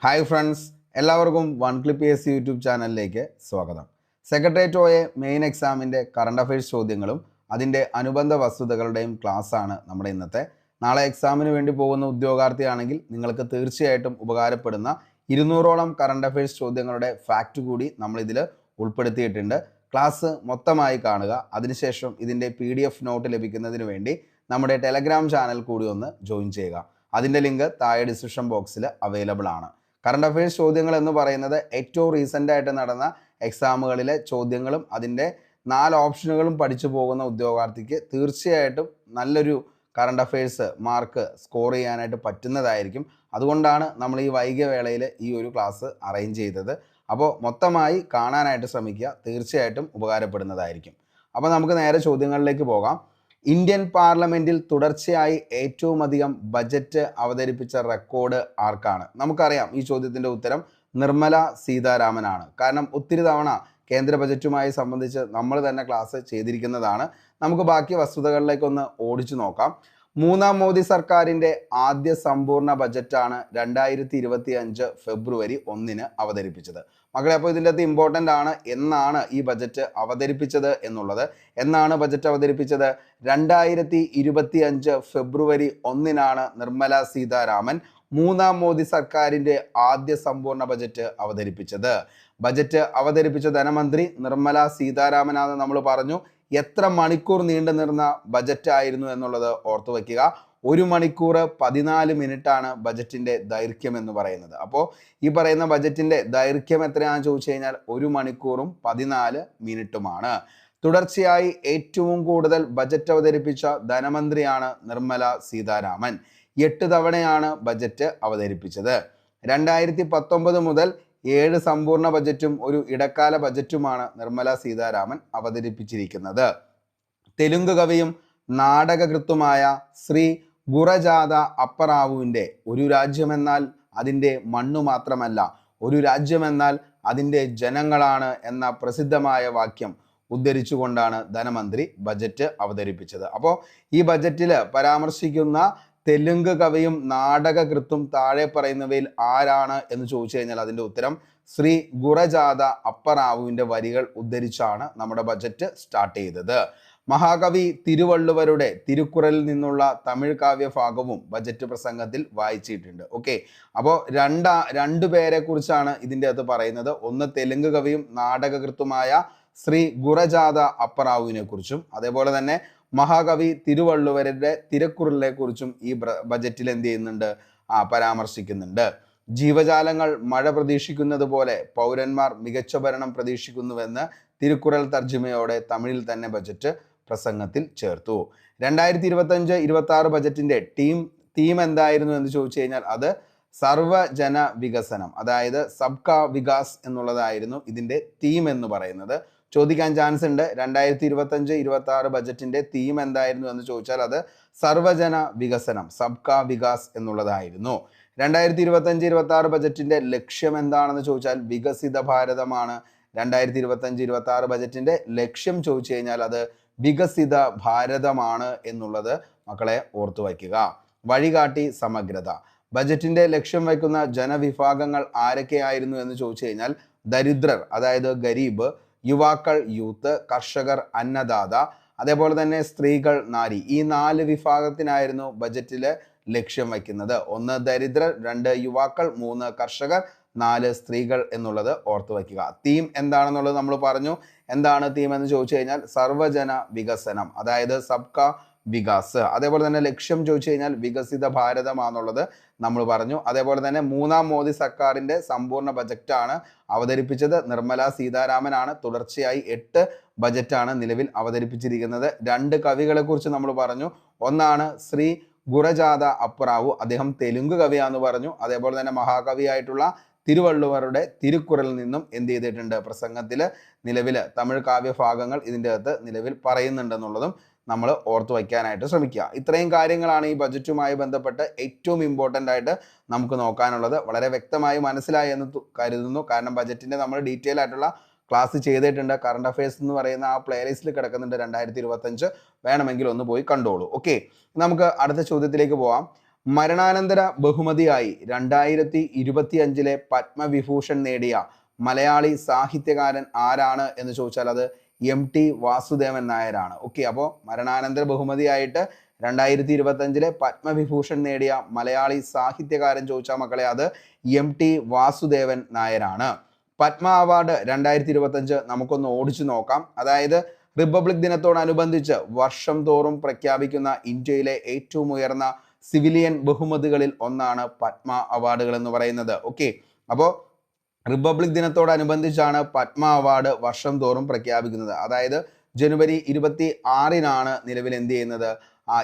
Hi friends, എല്ലാവർക്കും one clip S YouTube ചാനലിലേക്ക് സ്വാഗതം. സെക്രട്ടേറിയറ്റ് ഒ എ മെയിൻ എക്സാമിൻ്റെ കറണ്ട് അഫയേഴ്സ് ചോദ്യങ്ങളും അതിൻ്റെ അനുബന്ധ വസ്തുതകളുടെയും ക്ലാസ്സാണ് നമ്മുടെ ഇന്നത്തെ. നാളെ എക്സാമിന് വേണ്ടി പോകുന്ന ഉദ്യോഗാർത്ഥിയാണെങ്കിൽ നിങ്ങൾക്ക് തീർച്ചയായിട്ടും ഉപകാരപ്പെടുന്ന 200ഓളം കറണ്ട് അഫയേഴ്സ് ചോദ്യങ്ങളുടെ ഫാക്റ്റ് കൂടി നമ്മളിതിൽ ഉൾപ്പെടുത്തിയിട്ടുണ്ട്. ക്ലാസ് മൊത്തമായി കാണുക. അതിനുശേഷം ഇതിൻ്റെ PDF നോട്ട് ലഭിക്കുന്നതിന് വേണ്ടി നമ്മുടെ ടെലഗ്രാം ചാനൽ കൂടി ഒന്ന് ജോയിൻ ചെയ്യുക. അതിൻ്റെ ലിങ്ക് താഴെ ഡിസ്ക്രിപ്ഷൻ ബോക്സിൽ അവൈലബിൾ ആണ്. കറണ്ട് അഫയേഴ്സ് ചോദ്യങ്ങൾ എന്ന് പറയുന്നത് ഏറ്റവും റീസെൻ്റ് ആയിട്ട് നടന്ന എക്സാമുകളിലെ ചോദ്യങ്ങളും അതിൻ്റെ 4 ഓപ്ഷനുകളും പഠിച്ചു പോകുന്ന ഉദ്യോഗാർത്ഥിക്ക് തീർച്ചയായിട്ടും നല്ലൊരു കറണ്ട് അഫയേഴ്സ് മാർക്ക് സ്കോർ ചെയ്യാനായിട്ട് പറ്റുന്നതായിരിക്കും. അതുകൊണ്ടാണ് നമ്മൾ ഈ വൈകിയ വേളയിൽ ഈ ഒരു ക്ലാസ് അറേഞ്ച് ചെയ്തത്. അപ്പോൾ മൊത്തമായി കാണാനായിട്ട് ശ്രമിക്കുക, തീർച്ചയായിട്ടും ഉപകാരപ്പെടുന്നതായിരിക്കും. അപ്പോൾ നമുക്ക് നേരെ ചോദ്യങ്ങളിലേക്ക് പോകാം. ഇന്ത്യൻ പാർലമെന്റിൽ തുടർച്ചയായി ഏറ്റവും അധികം ബജറ്റ് അവതരിപ്പിച്ച റെക്കോർഡ് ആർക്കാണ്? നമുക്കറിയാം ഈ ചോദ്യത്തിൻ്റെ ഉത്തരം നിർമ്മല സീതാരാമനാണ്. കാരണം ഒത്തിരി തവണ കേന്ദ്ര ബജറ്റുമായി സംബന്ധിച്ച് നമ്മൾ തന്നെ ക്ലാസ് ചെയ്തിരിക്കുന്നതാണ്. നമുക്ക് ബാക്കി വസ്തുതകളിലേക്കൊന്ന് ഓടിച്ചു നോക്കാം. മൂന്നാം മോദി സർക്കാരിൻ്റെ ആദ്യ സമ്പൂർണ്ണ ബജറ്റാണ് 2025 ഫെബ്രുവരി 1 അവതരിപ്പിച്ചത്. മക്കളെ, അപ്പോൾ ഇതിൻ്റെ അകത്ത് ഇമ്പോർട്ടൻ്റ് ആണ് എന്നാണ് ഈ ബജറ്റ് അവതരിപ്പിച്ചത് എന്നുള്ളത്. എന്നാണ് ബജറ്റ് അവതരിപ്പിച്ചത്? 2025 ഫെബ്രുവരി 1 നിർമ്മല സീതാരാമൻ മൂന്നാം മോദി സർക്കാരിൻ്റെ ആദ്യ സമ്പൂർണ്ണ ബജറ്റ് അവതരിപ്പിച്ചത്. ബജറ്റ് അവതരിപ്പിച്ച ധനമന്ത്രി നിർമ്മല സീതാരാമനാണെന്ന് നമ്മൾ പറഞ്ഞു. എത്ര മണിക്കൂർ നീണ്ടു നിന്ന ബജറ്റ് ആയിരുന്നു എന്നുള്ളത് ഓർത്തു വയ്ക്കുക. 1 മണിക്കൂർ 14 മിനിറ്റാണ് ബജറ്റിൻ്റെ ദൈർഘ്യം എന്ന് പറയുന്നത്. അപ്പോൾ ഈ പറയുന്ന ബജറ്റിൻ്റെ ദൈർഘ്യം എത്രയാണെന്ന് ചോദിച്ചു കഴിഞ്ഞാൽ 1 മണിക്കൂറും 14 മിനിറ്റുമാണ്. തുടർച്ചയായി ഏറ്റവും കൂടുതൽ ബജറ്റ് അവതരിപ്പിച്ച ധനമന്ത്രിയാണ് നിർമ്മല സീതാരാമൻ. 8 തവണയാണ് ബജറ്റ് അവതരിപ്പിച്ചത്. 2019 മുതൽ 7 സമ്പൂർണ്ണ ബജറ്റും ഒരു ഇടക്കാല ബജറ്റുമാണ് നിർമ്മല സീതാരാമൻ അവതരിപ്പിച്ചിരിക്കുന്നത്. തെലുങ്ക് കവിയും നാടകകൃത്തുമായ ശ്രീ ഗുറജാദ അപ്പറാവുവിൻ്റെ ഒരു രാജ്യമെന്നാൽ അതിൻ്റെ മണ്ണു മാത്രമല്ല, ഒരു രാജ്യമെന്നാൽ അതിൻ്റെ ജനങ്ങളാണ് എന്ന പ്രസിദ്ധമായ വാക്യം ഉദ്ധരിച്ചുകൊണ്ടാണ് ധനമന്ത്രി ബജറ്റ് അവതരിപ്പിച്ചത്. അപ്പോൾ ഈ ബജറ്റിൽ പരാമർശിക്കുന്ന തെലുങ്ക് കവിയും നാടകകൃത്തും താഴെ പറയുന്നവയിൽ ആരാണ് എന്ന് ചോദിച്ചു കഴിഞ്ഞാൽ അതിൻ്റെ ഉത്തരം ശ്രീ ഗുറജാദ അപ്പറാവുവിൻ്റെ വരികൾ ഉദ്ധരിച്ചാണ് നമ്മുടെ ബജറ്റ് സ്റ്റാർട്ട് ചെയ്തത്. മഹാകവി തിരുവള്ളുവരുടെ തിരുക്കുറലിൽ നിന്നുള്ള തമിഴ് കാവ്യ ഭാഗവും ബജറ്റ് പ്രസംഗത്തിൽ വായിച്ചിട്ടുണ്ട്. ഓക്കെ, അപ്പോൾ രണ്ടു പേരെ കുറിച്ചാണ് ഇതിൻ്റെ അകത്ത് പറയുന്നത്. ഒന്ന് തെലുങ്ക് കവിയും നാടകകൃത്തുമായ ശ്രീ ഗുറജാദ അപ്പറാവുവിനെ കുറിച്ചും അതേപോലെ തന്നെ മഹാകവി തിരുവള്ളുവരുടെ തിരുക്കുറലിനെ കുറിച്ചും ഈ ബജറ്റിൽ എന്ത് ചെയ്യുന്നുണ്ട്? പരാമർശിക്കുന്നുണ്ട്. ജീവജാലങ്ങൾ മഴ പ്രതീക്ഷിക്കുന്നത് പോലെ പൗരന്മാർ മികച്ച ഭരണം പ്രതീക്ഷിക്കുന്നുവെന്ന് തിരുക്കുറൽ തർജ്ജിമയോടെ തമിഴിൽ തന്നെ ബജറ്റ് പ്രസംഗത്തിൽ ചേർത്തു. 2025-26 ബജറ്റിന്റെ തീം എന്തായിരുന്നു എന്ന് ചോദിച്ചു കഴിഞ്ഞാൽ അത് സർവജന വികസനം, അതായത് സബ്കാ വികാസ് എന്നുള്ളതായിരുന്നു ഇതിന്റെ തീം എന്ന് പറയുന്നത്. ചോദിക്കാൻ ചാൻസ് ഉണ്ട്. 2025-26 ബജറ്റിന്റെ തീം എന്തായിരുന്നു എന്ന് ചോദിച്ചാൽ അത് സർവജന വികസനം, സബ്കാ വികാസ് എന്നുള്ളതായിരുന്നു. 2025-26 ബജറ്റിന്റെ ലക്ഷ്യം എന്താണെന്ന് ചോദിച്ചാൽ വികസിത ഭാരതമാണ്. 2025-26 ബജറ്റിന്റെ ലക്ഷ്യം ചോദിച്ചു കഴിഞ്ഞാൽ അത് വികസിത ഭാരതമാണ് എന്നുള്ളത് മക്കളെ ഓർത്തു വയ്ക്കുക. വഴികാട്ടി സമഗ്രത. ബജറ്റിന്റെ ലക്ഷ്യം വയ്ക്കുന്ന ജനവിഭാഗങ്ങൾ ആരൊക്കെയായിരുന്നു എന്ന് ചോദിച്ചു കഴിഞ്ഞാൽ ദരിദ്രർ, അതായത് ഗരീബ്, യുവാക്കൾ യൂത്ത്, കർഷകർ അന്നദാത, അതേപോലെ തന്നെ സ്ത്രീകൾ നാരി. ഈ 4 വിഭാഗത്തിനായിരുന്നു ബജറ്റിലെ ലക്ഷ്യം വയ്ക്കുന്നത്. 1 ദരിദ്രർ, 2 യുവാക്കൾ, 3 കർഷകർ, 4 സ്ത്രീകൾ എന്നുള്ളത് ഓർത്തു വയ്ക്കുക. തീം എന്താണെന്നുള്ളത് നമ്മൾ പറഞ്ഞു. എന്താണ് തീം എന്ന് ചോദിച്ചു കഴിഞ്ഞാൽ സർവജന വികസനം, അതായത് സബ്കാ വികാസ്. അതേപോലെ തന്നെ ലക്ഷ്യം ചോദിച്ചു കഴിഞ്ഞാൽ വികസിത ഭാരതമാണെന്നുള്ളത് നമ്മൾ പറഞ്ഞു. അതേപോലെ തന്നെ മൂന്നാം മോദി സർക്കാരിൻ്റെ സമ്പൂർണ്ണ ബജറ്റാണ് അവതരിപ്പിച്ചത് നിർമ്മല സീതാരാമനാണ്. തുടർച്ചയായി 8 ബജറ്റാണ് നിലവിൽ അവതരിപ്പിച്ചിരിക്കുന്നത്. 2 കവികളെ കുറിച്ച് നമ്മൾ പറഞ്ഞു. ഒന്നാണ് ശ്രീ ഗുറജാദ അപ്പറാവു, അദ്ദേഹം തെലുങ്ക് കവിയാന്ന് പറഞ്ഞു. അതേപോലെ തന്നെ മഹാകവിയായിട്ടുള്ള തിരുവള്ളുവരുടെ തിരുക്കുറലിൽ നിന്നും എന്ത് ചെയ്തിട്ടുണ്ട്? പ്രസംഗത്തിൽ നിലവിൽ തമിഴ് കാവ്യ ഭാഗങ്ങൾ ഇതിൻ്റെ അകത്ത് നിലവിൽ പറയുന്നുണ്ടെന്നുള്ളതും നമ്മൾ ഓർത്തു വയ്ക്കാനായിട്ട് ശ്രമിക്കുക. ഇത്രയും കാര്യങ്ങളാണ് ഈ ബജറ്റുമായി ബന്ധപ്പെട്ട് ഏറ്റവും ഇമ്പോർട്ടൻ്റ് ആയിട്ട് നമുക്ക് നോക്കാനുള്ളത്. വളരെ വ്യക്തമായി മനസ്സിലായി എന്ന് കരുതുന്നു. കാരണം ബജറ്റിൻ്റെ നമ്മൾ ഡീറ്റെയിൽ ആയിട്ടുള്ള ക്ലാസ് ചെയ്തിട്ടുണ്ട്. കറണ്ട് അഫയേഴ്സ് എന്ന് പറയുന്ന ആ പ്ലേലിസ്റ്റിൽ കിടക്കുന്നുണ്ട് 2025. വേണമെങ്കിൽ ഒന്ന് പോയി കണ്ടോളൂ. ഓക്കെ, നമുക്ക് അടുത്ത ചോദ്യത്തിലേക്ക് പോവാം. മരണാനന്തര ബഹുമതിയായി 2025 പത്മവിഭൂഷൺ നേടിയ മലയാളി സാഹിത്യകാരൻ ആരാണ് എന്ന് ചോദിച്ചാൽ അത് MT വാസുദേവൻ നായരാണ്. ഓക്കെ, അപ്പോൾ മരണാനന്തര ബഹുമതിയായിട്ട് 2025 പത്മവിഭൂഷൺ നേടിയ മലയാളി സാഹിത്യകാരൻ ചോദിച്ചാൽ മക്കളെ അത് MT വാസുദേവൻ നായരാണ്. പത്മ അവാർഡ് 2025 നമുക്കൊന്ന് ഓടിച്ചു നോക്കാം. അതായത് റിപ്പബ്ലിക് ദിനത്തോടനുബന്ധിച്ച് വർഷം തോറും പ്രഖ്യാപിക്കുന്ന ഇന്ത്യയിലെ ഏറ്റവും ഉയർന്ന സിവിലിയൻ ബഹുമതികളിൽ ഒന്നാണ് പത്മ അവാർഡുകൾ എന്ന് പറയുന്നത്. ഓക്കെ, അപ്പോൾ റിപ്പബ്ലിക് ദിനത്തോടനുബന്ധിച്ചാണ് പത്മ അവാർഡ് വർഷം തോറും പ്രഖ്യാപിക്കുന്നത്. അതായത് ജനുവരി 26 നിലവിൽ എന്ത് ചെയ്യുന്നത്,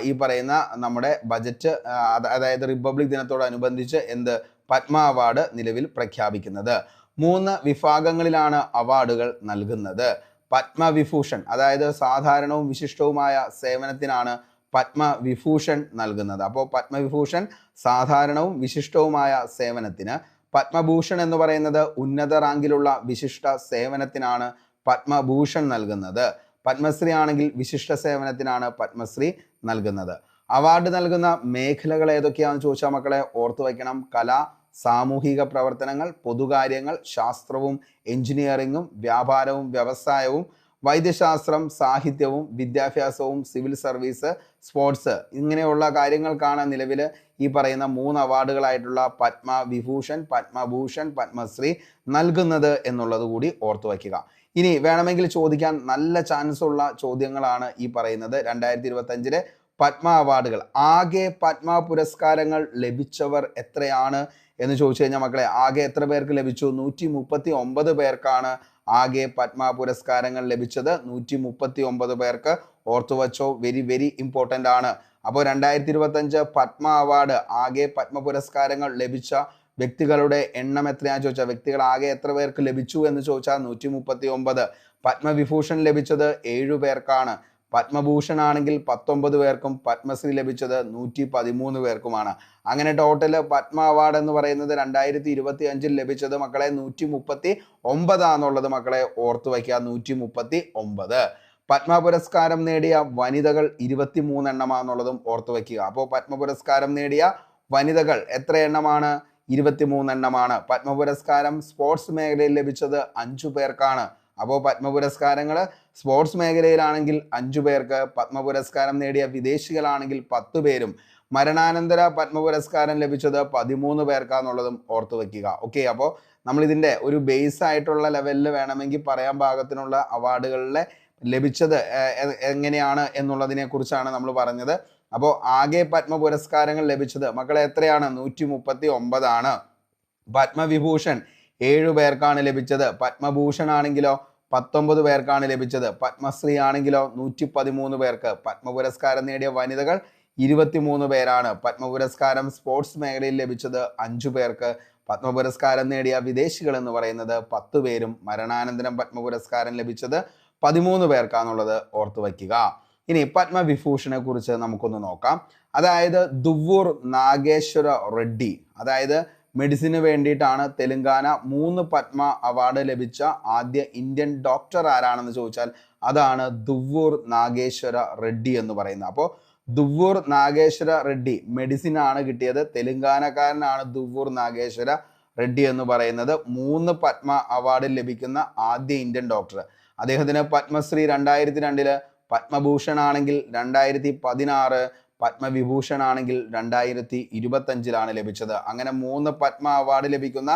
ഈ പറയുന്ന നമ്മുടെ ബജറ്റ് അതായത് റിപ്പബ്ലിക് ദിനത്തോടനുബന്ധിച്ച് പത്മ അവാർഡ് നിലവിൽ പ്രഖ്യാപിക്കുന്നത്. 3 വിഭാഗങ്ങളിലാണ് അവാർഡുകൾ നൽകുന്നത്. പത്മവിഭൂഷൺ അതായത് സാധാരണവും വിശിഷ്ടവുമായ സേവനത്തിനാണ് പത്മവിഭൂഷൺ നൽകുന്നത്. അപ്പോൾ പത്മവിഭൂഷൺ സാധാരണവും വിശിഷ്ടവുമായ സേവനത്തിന്, പത്മഭൂഷൺ എന്ന് പറയുന്നത് ഉന്നത റാങ്കിലുള്ള വിശിഷ്ട സേവനത്തിനാണ് പത്മഭൂഷൺ നൽകുന്നത്. പത്മശ്രീ ആണെങ്കിൽ വിശിഷ്ട സേവനത്തിനാണ് പത്മശ്രീ നൽകുന്നത്. അവാർഡ് നൽകുന്ന മേഖലകൾ ഏതൊക്കെയാണെന്ന് ചോദിച്ചാൽ മക്കളെ ഓർത്തു വയ്ക്കണം. കല, സാമൂഹിക പ്രവർത്തനങ്ങൾ, പൊതുകാര്യങ്ങൾ, ശാസ്ത്രവും എഞ്ചിനീയറിംഗും, വ്യാപാരവും വ്യവസായവും, വൈദ്യശാസ്ത്രം, സാഹിത്യവും, വിദ്യാഭ്യാസവും, സിവിൽ സർവീസ്, സ്പോർട്സ്, ഇങ്ങനെയുള്ള കാര്യങ്ങൾക്കാണ് നിലവിൽ ഈ പറയുന്ന 3 അവാർഡുകളായിട്ടുള്ള പത്മവിഭൂഷൺ, പത്മഭൂഷൺ, പത്മശ്രീ നൽകുന്നത് എന്നുള്ളത് കൂടി ഓർത്തു വയ്ക്കുക. ഇനി വേണമെങ്കിൽ ചോദിക്കാൻ നല്ല ചാൻസ് ഉള്ള ചോദ്യങ്ങളാണ് ഈ പറയുന്നത്. 2025 പത്മ അവാർഡുകൾ, ആകെ പത്മ പുരസ്കാരങ്ങൾ ലഭിച്ചവർ എത്രയാണ് എന്ന് ചോദിച്ചു കഴിഞ്ഞാൽ മക്കളെ ആകെ എത്ര പേർക്ക് ലഭിച്ചു? 139 പേർക്കാണ് ആകെ പത്മ പുരസ്കാരങ്ങൾ ലഭിച്ചത്. 139 പേർക്ക്. ഓർത്തു വച്ചോ, വെരി വെരി ഇമ്പോർട്ടൻ്റ് ആണ്. അപ്പോൾ 2025 പത്മ അവാർഡ് ആകെ പത്മ പുരസ്കാരങ്ങൾ ലഭിച്ച വ്യക്തികളുടെ എണ്ണം എത്രയാണെന്ന് ചോദിച്ചാൽ, വ്യക്തികൾ ആകെ എത്ര പേർക്ക് ലഭിച്ചു എന്ന് ചോദിച്ചാൽ 139. പത്മവിഭൂഷൺ ലഭിച്ചത് 7 പേർക്കാണ്. പത്മഭൂഷൺ ആണെങ്കിൽ 19 പേർക്കും, പത്മശ്രീ ലഭിച്ചത് 113 പേർക്കുമാണ്. അങ്ങനെ ടോട്ടൽ പത്മ അവാർഡ് എന്ന് പറയുന്നത് 2025 ലഭിച്ചത് മക്കളെ 139 ആണെന്നുള്ളത് മക്കളെ ഓർത്തു വയ്ക്കുക. 139. പത്മ പുരസ്കാരം നേടിയ വനിതകൾ 23 എണ്ണമാണെന്നുള്ളതും ഓർത്തു വയ്ക്കുക. അപ്പോൾ പത്മ പുരസ്കാരം നേടിയ വനിതകൾ എത്ര എണ്ണമാണ്? 23 എണ്ണമാണ്. പത്മ പുരസ്കാരം സ്പോർട്സ് മേഖലയിൽ ലഭിച്ചത് 5 പേർക്കാണ്. അപ്പോൾ പത്മ പുരസ്കാരങ്ങൾ സ്പോർട്സ് മേഖലയിലാണെങ്കിൽ 5 പേർക്ക്, പത്മ പുരസ്കാരം നേടിയ വിദേശികളാണെങ്കിൽ 10 പേരും, മരണാനന്തര പത്മ പുരസ്കാരം ലഭിച്ചത് 13 പേർക്കാന്നുള്ളതും ഓർത്തു വയ്ക്കുക. ഓക്കെ, അപ്പോൾ നമ്മൾ ഇതിൻ്റെ ഒരു ബേസ് ആയിട്ടുള്ള ലെവലിൽ വേണമെങ്കിൽ പറയാൻ പാകത്തിനുള്ള അവാർഡുകളിലെ ലഭിച്ചത് എങ്ങനെയാണ് എന്നുള്ളതിനെ കുറിച്ചാണ് നമ്മൾ പറഞ്ഞത്. അപ്പോൾ ആകെ പത്മ പുരസ്കാരങ്ങൾ ലഭിച്ചത് മക്കളെ എത്രയാണ്? 139 ആണ്. പത്മവിഭൂഷൺ 7 പേർക്കാണ് ലഭിച്ചത്. പത്മഭൂഷൺ ആണെങ്കിലോ 19 പേർക്കാണ് ലഭിച്ചത്. പത്മശ്രീ ആണെങ്കിലോ 113 പേർക്ക്. പത്മ പുരസ്കാരം നേടിയ വനിതകൾ 23 പേരാണ്. പത്മ പുരസ്കാരം സ്പോർട്സ് മേഖലയിൽ ലഭിച്ചത് 5 പേർക്ക്. പത്മ പുരസ്കാരം നേടിയ വിദേശികൾ എന്ന് പറയുന്നത് 10 പേരും, മരണാനന്തരം പത്മ പുരസ്കാരം ലഭിച്ചത് 13 പേർക്കാന്നുള്ളത് ഓർത്തു വയ്ക്കുക. ഇനി പത്മവിഭൂഷണെ കുറിച്ച് നമുക്കൊന്ന് നോക്കാം. അതായത് ദുവ്വൂർ നാഗേശ്വര റെഡ്ഡി, അതായത് മെഡിസിന് വേണ്ടിയിട്ടാണ് തെലങ്കാന 3 പത്മ അവാർഡ് ലഭിച്ച ആദ്യ ഇന്ത്യൻ ഡോക്ടർ ആരാണെന്ന് ചോദിച്ചാൽ അതാണ് ദുവ്വൂർ നാഗേശ്വര റെഡ്ഡി എന്ന് പറയുന്നത്. അപ്പോൾ ദുവ്വൂർ നാഗേശ്വര റെഡ്ഡി മെഡിസിൻ ആണ് കിട്ടിയത്. തെലങ്കാനക്കാരനാണ് ദുവ്വൂർ നാഗേശ്വര റെഡ്ഡി എന്ന് പറയുന്നത്. 3 പത്മ അവാർഡ് ലഭിക്കുന്ന ആദ്യ ഇന്ത്യൻ ഡോക്ടർ. അദ്ദേഹത്തിന് പത്മശ്രീ 2002, പത്മഭൂഷൺ ആണെങ്കിൽ 2016, പത്മവിഭൂഷൺ ആണെങ്കിൽ 2025 ലഭിച്ചത്. അങ്ങനെ 3 പത്മ അവാർഡ് ലഭിക്കുന്ന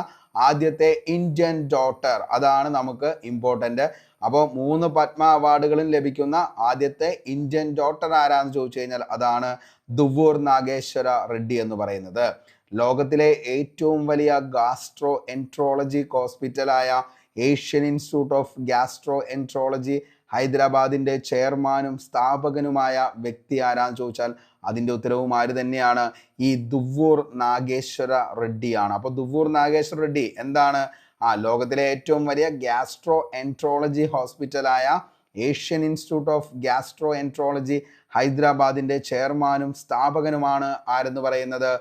ആദ്യത്തെ ഇന്ത്യൻ ഡോക്ടർ, അതാണ് നമുക്ക് ഇമ്പോർട്ടൻ്റ്. അപ്പോൾ 3 പത്മ അവാർഡുകളും ലഭിക്കുന്ന ആദ്യത്തെ ഇന്ത്യൻ ഡോക്ടർ ആരാന്ന് ചോദിച്ചു കഴിഞ്ഞാൽ അതാണ് ദുവ്വൂർ നാഗേശ്വര റെഡ്ഡി എന്ന് പറയുന്നത്. ലോകത്തിലെ ഏറ്റവും വലിയ ഗാസ്ട്രോ എൻട്രോളജി ഹോസ്പിറ്റലായ Asian institute of gastroenterology ഹൈദരാബാദിന്റെ ചെയർമാനും സ്ഥാപകനുമായ വ്യക്തി ആരാന്ന് ചോദിച്ചാൽ അതിൻ്റെ ഉത്തരവും ആര് തന്നെയാണ്? ഈ ദുവ്വൂർ നാഗേശ്വര റെഡ്ഡിയാണ്. അപ്പോൾ ദുവ്വൂർ നാഗേശ്വര റെഡ്ഡി എന്താണ്? ലോകത്തിലെ ഏറ്റവും വലിയ ഗ്യാസ്ട്രോ എൻട്രോളജി ഹോസ്പിറ്റലായ Asian institute of gastroenterology ഹൈദരാബാദിന്റെ ചെയർമാനും സ്ഥാപകനുമാണ് ആരെന്ന് പറയുന്നത്?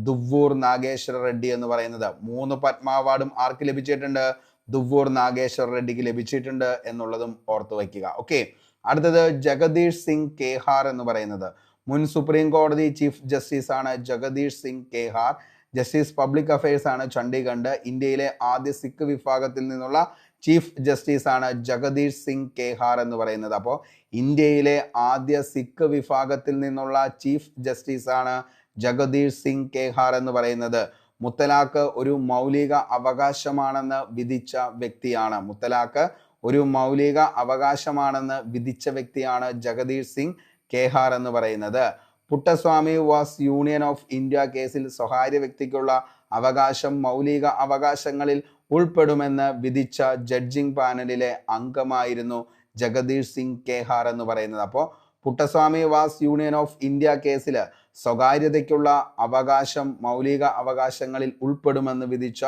ദുവ്വൂർ നാഗേശ്വര റെഡ്ഡി എന്ന് പറയുന്നത്. 3 പത്മ അവാർഡും ആർക്ക് ലഭിച്ചിട്ടുണ്ട്? ദുവ്വൂർ നാഗേശ്വര റെഡ്ഡിക്ക് ലഭിച്ചിട്ടുണ്ട് എന്നുള്ളതും ഓർത്തു വയ്ക്കുക. ഓക്കെ, അടുത്തത് ജഗദീഷ് സിംഗ് കേഹാർ എന്ന് പറയുന്നത്. മുൻ സുപ്രീം കോടതി ചീഫ് ജസ്റ്റിസ് ആണ് Jagdish Singh Khehar. Justice public affairs ആണ് ചണ്ഡീഗഡ്. ഇന്ത്യയിലെ ആദ്യ സിഖ് വിഭാഗത്തിൽ നിന്നുള്ള ചീഫ് ജസ്റ്റിസ് ആണ് ജഗദീഷ് സിംഗ് കെഹാർ എന്ന് പറയുന്നത്. അപ്പോൾ ഇന്ത്യയിലെ ആദ്യ സിഖ് വിഭാഗത്തിൽ നിന്നുള്ള ചീഫ് ജസ്റ്റിസ് ആണ് ജഗദീഷ് സിംഗ് കെഹാർ എന്ന് പറയുന്നത്. മുത്തലാഖ് ഒരു മൗലിക അവകാശമാണെന്ന് വിധിച്ച വ്യക്തിയാണ്. മുത്തലാഖ് ഒരു മൗലിക അവകാശമാണെന്ന് വിധിച്ച വ്യക്തിയാണ് ജഗദീഷ് സിംഗ് കെഹാർ എന്ന് പറയുന്നത്. Puttaswamy was union of India കേസിൽ സ്വകാര്യ വ്യക്തിക്കുള്ള അവകാശം മൗലിക അവകാശങ്ങളിൽ ഉൾപ്പെടുമെന്ന് വിധിച്ച ജഡ്ജിംഗ് പാനലിലെ അംഗമായിരുന്നു ജഗദീഷ് സിംഗ് കെഹാർ എന്ന് പറയുന്നത്. അപ്പോൾ Puttaswamy was union of India കേസിൽ സ്വകാര്യതയ്ക്കുള്ള അവകാശം മൗലിക അവകാശങ്ങളിൽ ഉൾപ്പെടുമെന്ന് വിധിച്ച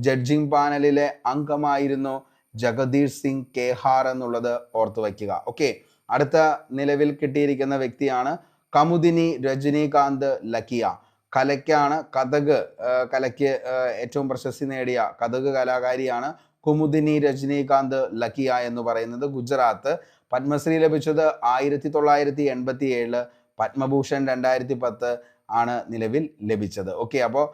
ജഡ്ജിംഗ് പാനലിലെ അംഗമായിരുന്നു ജഗദീഷ് സിംഗ് കെഹാർ എന്നുള്ളത് ഓർത്തു വയ്ക്കുക. ഓക്കെ, അടുത്ത നിലവിൽ കിട്ടിയിരിക്കുന്ന വ്യക്തിയാണ് കമുദിനി രജനീകാന്ത് ലക്കിയ. കലയ്ക്കാണ്, കലയ്ക്ക് ഏറ്റവും പ്രശസ്തി നേടിയ കഥക് കലാകാരിയാണ് കുമുദിനി രജനീകാന്ത് ലക്കിയ എന്ന് പറയുന്നത്. ഗുജറാത്ത്. പത്മശ്രീ ലഭിച്ചത് 1987, പത്മഭൂഷൺ 2010 ആണ് നിലവിൽ ലഭിച്ചത്. ഓക്കെ, അപ്പോൾ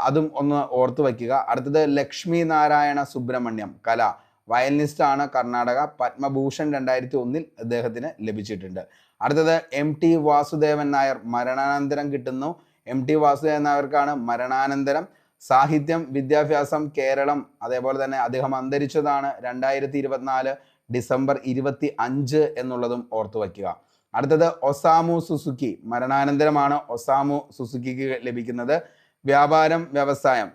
അതും ഒന്ന് ഓർത്തു വയ്ക്കുക. അടുത്തത് ലക്ഷ്മി നാരായണ സുബ്രഹ്മണ്യം, കല, വയലിനിസ്റ്റ് ആണ്, കർണാടക. പത്മഭൂഷൺ 2001 അദ്ദേഹത്തിന് ലഭിച്ചിട്ടുണ്ട്. അടുത്തത് MT വാസുദേവൻ നായർ, മരണാനന്തരം കിട്ടുന്നു. MT വാസുദേവൻ നായർക്കാണ് മരണാനന്തരം. സാഹിത്യം, വിദ്യാഭ്യാസം, കേരളം. അതേപോലെ തന്നെ അദ്ദേഹം അന്തരിച്ചതാണ് 2024 ഡിസംബർ 25 എന്നുള്ളതും ഓർത്തു വയ്ക്കുക. അടുത്തത് ഒസാമു സുസുക്കി, മരണാനന്തരമാണ് ഒസാമു സുസുക്കിക്ക് ലഭിക്കുന്നത്. വ്യാപാരം, വ്യവസായം,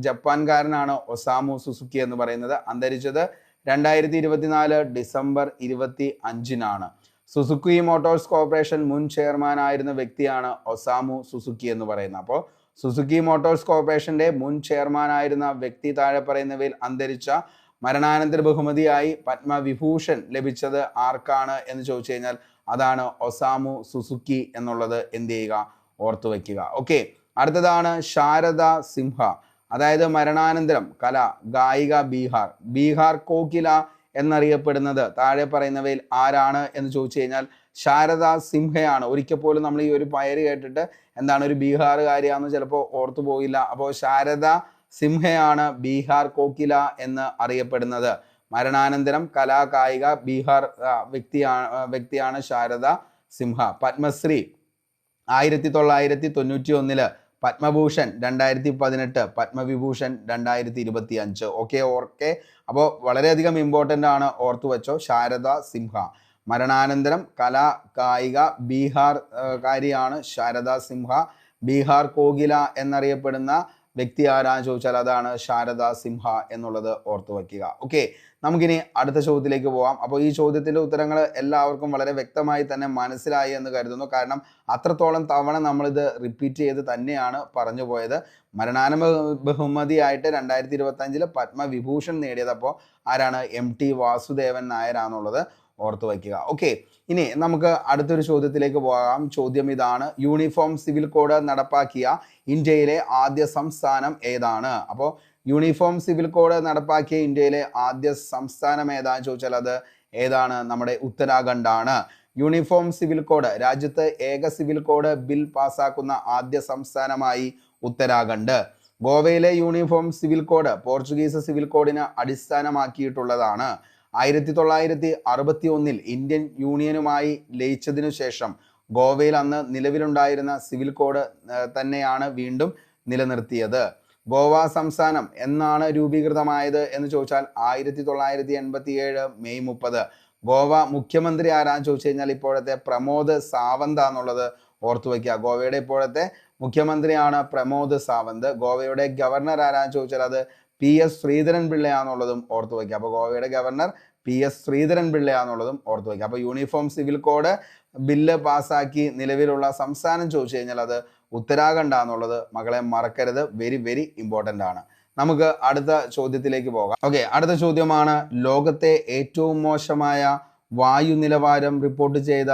ജപ്പാൻകാരനാണ് ഒസാമു സുസുക്കി എന്ന് പറയുന്നത്. അന്തരിച്ചത് 2024 ഡിസംബർ 25 സുസുക്കി മോട്ടോഴ്സ് കോർപ്പറേഷൻ മുൻ ചെയർമാൻ ആയിരുന്ന വ്യക്തിയാണ് ഒസാമു സുസുക്കി എന്ന് പറയുന്നത്. അപ്പോൾ സുസുക്കി മോട്ടോഴ്സ് കോർപ്പറേഷന്റെ മുൻ ചെയർമാൻ ആയിരുന്ന വ്യക്തി താഴെ പറയുന്നവയിൽ അന്തരിച്ച മരണാനന്തര ബഹുമതിയായി പത്മവിഭൂഷൺ ലഭിച്ചത് ആർക്കാണ് എന്ന് ചോദിച്ചു കഴിഞ്ഞാൽ അതാണ് ഒസാമു സുസുക്കി എന്നുള്ളത് എന്ത് ചെയ്യുക, ഓർത്തു വയ്ക്കുക. ഓക്കെ, അടുത്തതാണ് ശാരദ സിംഹ, അതായത് മരണാനന്തരം കല, ഗായിക, ബീഹാർ കോകില എന്നറിയപ്പെടുന്നത് താഴെ പറയുന്നവയിൽ ആരാണ് എന്ന് ചോദിച്ചു കഴിഞ്ഞാൽ ശാരദ സിംഹയാണ്. ഒരിക്കൽ പോലും നമ്മൾ ഈ ഒരു പേര് കേട്ടിട്ട് എന്താണ് ഒരു ബീഹാറുകാരിയാന്ന് ചിലപ്പോൾ ഓർത്തു പോയില്ല. അപ്പോൾ ശാരദ സിംഹയാണ് ബീഹാർ കോകില എന്ന് അറിയപ്പെടുന്നത്. മരണാനന്തരം കലാകായിക ബീഹാർ വ്യക്തിയാണ് ശാരദ സിംഹ. പത്മശ്രീ 1991, പത്മഭൂഷൺ 2018, പത്മവിഭൂഷൺ 2025. ഓക്കെ, അപ്പോൾ വളരെയധികം ഇമ്പോർട്ടൻ്റ് ആണ്, ഓർത്തു വെച്ചോ. ശാരദ സിംഹ മരണാനന്തരം കലാകായിക ബീഹാർ കാരിയാണ് ശാരദ സിംഹ. ബീഹാർ കോകില എന്നറിയപ്പെടുന്ന വ്യക്തി ആരാന്ന് ചോദിച്ചാൽ അതാണ് ശാരദ സിംഹ എന്നുള്ളത് ഓർത്തു വയ്ക്കുക. ഓക്കെ, നമുക്കിനി അടുത്ത ചോദ്യത്തിലേക്ക് പോകാം. അപ്പോൾ ഈ ചോദ്യത്തിൻ്റെ ഉത്തരങ്ങൾ എല്ലാവർക്കും വളരെ വ്യക്തമായി തന്നെ മനസ്സിലായി എന്ന് കരുതുന്നു. കാരണം അത്രത്തോളം തവണ നമ്മളിത് റിപ്പീറ്റ് ചെയ്ത് തന്നെയാണ് പറഞ്ഞു പോയത്. മരണാനന്തര ബഹുമതിയായിട്ട് 2025 പത്മവിഭൂഷൺ നേടിയത് അപ്പോൾ ആരാണ്? MT വാസുദേവൻ നായരാണെന്നുള്ളത് ഓർത്തു വയ്ക്കുക. ഓക്കെ, ഇനി നമുക്ക് അടുത്തൊരു ചോദ്യത്തിലേക്ക് പോകാം. ചോദ്യം ഇതാണ്: യൂണിഫോം സിവിൽ കോഡ് നടപ്പാക്കിയ ഇന്ത്യയിലെ ആദ്യ സംസ്ഥാനം ഏതാണ്? അപ്പോൾ യൂണിഫോം സിവിൽ കോഡ് നടപ്പാക്കിയ ഇന്ത്യയിലെ ആദ്യ സംസ്ഥാനം ഏതാണെന്ന് ചോദിച്ചാൽ അത് ഏതാണ്? നമ്മുടെ ഉത്തരാഖണ്ഡാണ്. യൂണിഫോം സിവിൽ കോഡ്, രാജ്യത്ത് ഏക സിവിൽ കോഡ് ബിൽ പാസ്സാക്കുന്ന ആദ്യ സംസ്ഥാനമായി ഉത്തരാഖണ്ഡ്. ഗോവയിലെ uniform civil code Portuguese civil കോഡിന് അടിസ്ഥാനമാക്കിയിട്ടുള്ളതാണ്. 1961 ഇന്ത്യൻ യൂണിയനുമായി ലയിച്ചതിനു ശേഷം ഗോവയിൽ അന്ന് നിലവിലുണ്ടായിരുന്ന സിവിൽ കോഡ് തന്നെയാണ് വീണ്ടും നിലനിർത്തിയത്. ഗോവ സംസ്ഥാനം എന്നാണ് രൂപീകൃതമായത് എന്ന് ചോദിച്ചാൽ 1987 മെയ് 30. ഗോവ മുഖ്യമന്ത്രി ആരാന്ന് ചോദിച്ചു കഴിഞ്ഞാൽ ഇപ്പോഴത്തെ പ്രമോദ് സാവന്ത് എന്നുള്ളത് ഓർത്തു വയ്ക്കുക. ഗോവയുടെ ഇപ്പോഴത്തെ മുഖ്യമന്ത്രിയാണ് പ്രമോദ് സാവന്ത്. ഗോവയുടെ ഗവർണർ ആരാന്ന് ചോദിച്ചാൽ അത് PS ശ്രീധരൻ പിള്ളയാന്നുള്ളതും ഓർത്തു വയ്ക്കുക. അപ്പോൾ ഗോവയുടെ ഗവർണർ PS ശ്രീധരൻ പിള്ളയാന്നുള്ളതും ഓർത്തു വയ്ക്കുക. അപ്പോൾ യൂണിഫോം സിവിൽ കോഡ് ബില്ല് പാസ്സാക്കി നിലവിലുള്ള സംസ്ഥാനം ചോദിച്ചു കഴിഞ്ഞാൽ അത് ഉത്തരാഖണ്ഡ് ആണെന്നുള്ളത് മക്കളെ മറക്കരുത്. വെരി വെരി ഇമ്പോർട്ടൻ്റ് ആണ്. നമുക്ക് അടുത്ത ചോദ്യത്തിലേക്ക് പോകാം. ഓക്കെ, അടുത്ത ചോദ്യമാണ്: ലോകത്തെ ഏറ്റവും മോശമായ വായു നിലവാരം റിപ്പോർട്ട് ചെയ്ത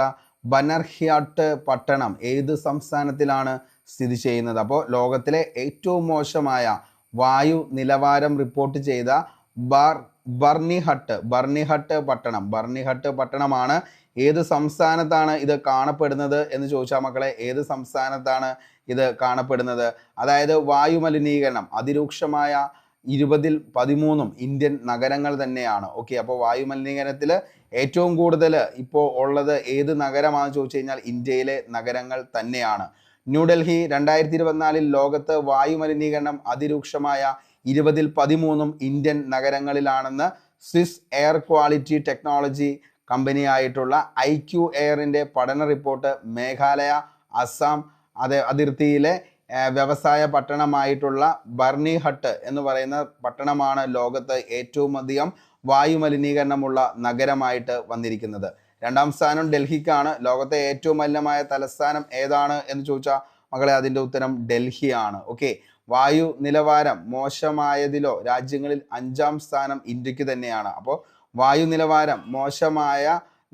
ബനർഹ്യാട്ട് പട്ടണം ഏത് സംസ്ഥാനത്തിലാണ് സ്ഥിതി ചെയ്യുന്നത്? അപ്പോൾ ലോകത്തിലെ ഏറ്റവും മോശമായ വായു നിലവാരം റിപ്പോർട്ട് ചെയ്ത ബർണിഹട്ട് പട്ടണമാണ് ഏത് സംസ്ഥാനത്താണ് ഇത് കാണപ്പെടുന്നത് എന്ന് ചോദിച്ചാൽ മക്കളെ, ഏത് സംസ്ഥാനത്താണ് ഇത് കാണപ്പെടുന്നത്? അതായത് വായുമലിനീകരണം അതിരൂക്ഷമായ 20ൽ 13 ഇന്ത്യൻ നഗരങ്ങൾ തന്നെയാണ്. ഓക്കെ, അപ്പോൾ വായുമലിനീകരണത്തിൽ ഏറ്റവും കൂടുതൽ ഇപ്പോൾ ഉള്ളത് ഏത് നഗരമാണെന്ന് ചോദിച്ചു കഴിഞ്ഞാൽ ഇന്ത്യയിലെ നഗരങ്ങൾ തന്നെയാണ്. ന്യൂഡൽഹി 2024 ലോകത്ത് വായുമലിനീകരണം അതിരൂക്ഷമായ 20ൽ 13 ഇന്ത്യൻ നഗരങ്ങളിലാണെന്ന് സ്വിസ് എയർ ക്വാളിറ്റി ടെക്നോളജി കമ്പനിയായിട്ടുള്ള IQ എയറിൻ്റെ പഠന റിപ്പോർട്ട് മേഘാലയ, അസം അതിർത്തിയിലെ വ്യവസായ പട്ടണമായിട്ടുള്ള ബർണിഹട്ട് എന്ന് പറയുന്ന പട്ടണമാണ് ലോകത്ത് ഏറ്റവും അധികം വായുമലിനീകരണമുള്ള നഗരമായിട്ട് വന്നിരിക്കുന്നത്. 2ാം സ്ഥാനം ഡൽഹിക്കാണ്. ലോകത്തെ ഏറ്റവും മലിനമായ തലസ്ഥാനം ഏതാണ് എന്ന് ചോദിച്ചാൽ മക്കളെ, അതിൻ്റെ ഉത്തരം ഡൽഹിയാണ്. ഓക്കെ, വായു നിലവാരം മോശമായതിലോ രാജ്യങ്ങളിൽ 5ാം സ്ഥാനം ഇന്ത്യക്ക് തന്നെയാണ്. അപ്പോൾ വായു നിലവാരം മോശമായ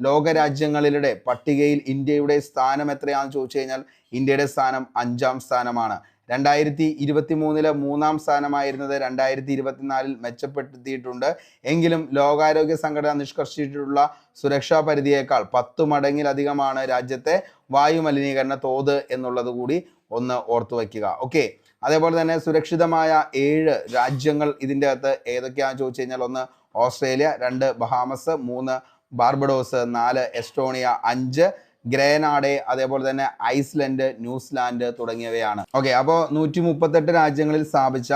ലോകരാജ്യങ്ങളുടെ പട്ടികയിൽ ഇന്ത്യയുടെ സ്ഥാനം എത്രയാണെന്ന് ചോദിച്ചു കഴിഞ്ഞാൽ ഇന്ത്യയുടെ സ്ഥാനം 5ാം സ്ഥാനമാണ്. 2023 3ാം സ്ഥാനമായിരുന്നത് 2024 മെച്ചപ്പെടുത്തിയിട്ടുണ്ട്. എങ്കിലും ലോകാരോഗ്യ സംഘടന നിഷ്കർഷിച്ചിട്ടുള്ള സുരക്ഷാ പരിധിയേക്കാൾ 10 മടങ്ങിലധികമാണ് രാജ്യത്തെ വായു മലിനീകരണ തോത് എന്നുള്ളത് കൂടി ഒന്ന് ഓർത്തു വയ്ക്കുക. ഓക്കെ, അതേപോലെ തന്നെ സുരക്ഷിതമായ 7 രാജ്യങ്ങൾ ഇതിൻ്റെ അകത്ത് ഏതൊക്കെയാണെന്ന് ചോദിച്ചു കഴിഞ്ഞാൽ 1 ഓസ്ട്രേലിയ, 2 ബഹാമസ്, 3 ബാർബഡോസ്, 4 എസ്റ്റോണിയ, 5 ഗ്രേനാഡെ, അതേപോലെ തന്നെ ഐസ്ലൻഡ്, ന്യൂസിലാൻഡ് തുടങ്ങിയവയാണ്. ഓക്കെ, അപ്പോൾ 138 രാജ്യങ്ങളിൽ സ്ഥാപിച്ച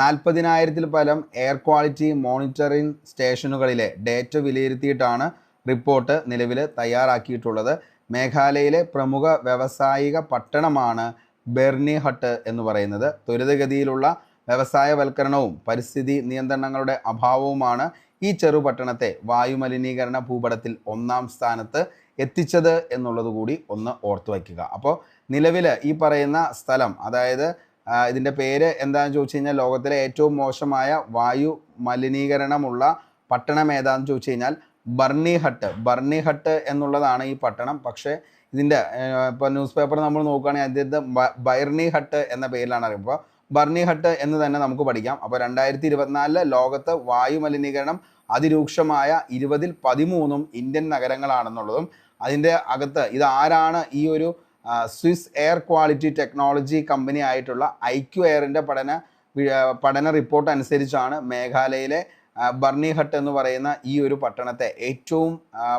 40,000-ൽ പരം എയർ ക്വാളിറ്റി മോണിറ്ററിംഗ് സ്റ്റേഷനുകളിലെ ഡേറ്റ വിലയിരുത്തിയിട്ടാണ് റിപ്പോർട്ട് നിലവിൽ തയ്യാറാക്കിയിട്ടുള്ളത്. മേഘാലയയിലെ പ്രമുഖ വ്യാവസായിക പട്ടണമാണ് ബെർണിഹട്ട് എന്ന് പറയുന്നത്. ത്വരിതഗതിയിലുള്ള വ്യവസായവൽക്കരണവും പരിസ്ഥിതി നിയന്ത്രണങ്ങളുടെ അഭാവവുമാണ് ഈ ചെറുപട്ടണത്തെ വായുമലിനീകരണ ഭൂപടത്തിൽ 1ാം സ്ഥാനത്ത് എത്തിച്ചത് എന്നുള്ളത് കൂടി ഒന്ന് ഓർത്തു വയ്ക്കുക. അപ്പോൾ നിലവിൽ ഈ പറയുന്ന സ്ഥലം, അതായത് ഇതിൻ്റെ പേര് എന്താണെന്ന് ചോദിച്ചു കഴിഞ്ഞാൽ ലോകത്തിലെ ഏറ്റവും മോശമായ വായു മലിനീകരണമുള്ള പട്ടണം ഏതാണെന്ന് ചോദിച്ചു കഴിഞ്ഞാൽ ബർണിഹട്ട് എന്നുള്ളതാണ് ഈ പട്ടണം. പക്ഷേ ഇതിൻ്റെ ഇപ്പോൾ ന്യൂസ് പേപ്പർ നമ്മൾ നോക്കുകയാണെങ്കിൽ അതിൻ്റെ ബൈർണിഹട്ട് എന്ന പേരിലാണ് അറിയുമ്പോൾ ബർണിഹട്ട് എന്ന് തന്നെ നമുക്ക് പഠിക്കാം. അപ്പോൾ 2024 ലോകത്ത് വായു മലിനീകരണം അതിരൂക്ഷമായ 20ൽ 13 ഇന്ത്യൻ നഗരങ്ങളാണെന്നുള്ളതും അതിൻ്റെ അകത്ത് ഇത് ആരാണ് ഈ ഒരു Swiss air quality technology company ആയിട്ടുള്ള IQ എയറിൻ്റെ പഠന റിപ്പോർട്ട് അനുസരിച്ചാണ് മേഘാലയയിലെ ബർണിഹട്ട് എന്ന് പറയുന്ന ഈ ഒരു പട്ടണത്തെ ഏറ്റവും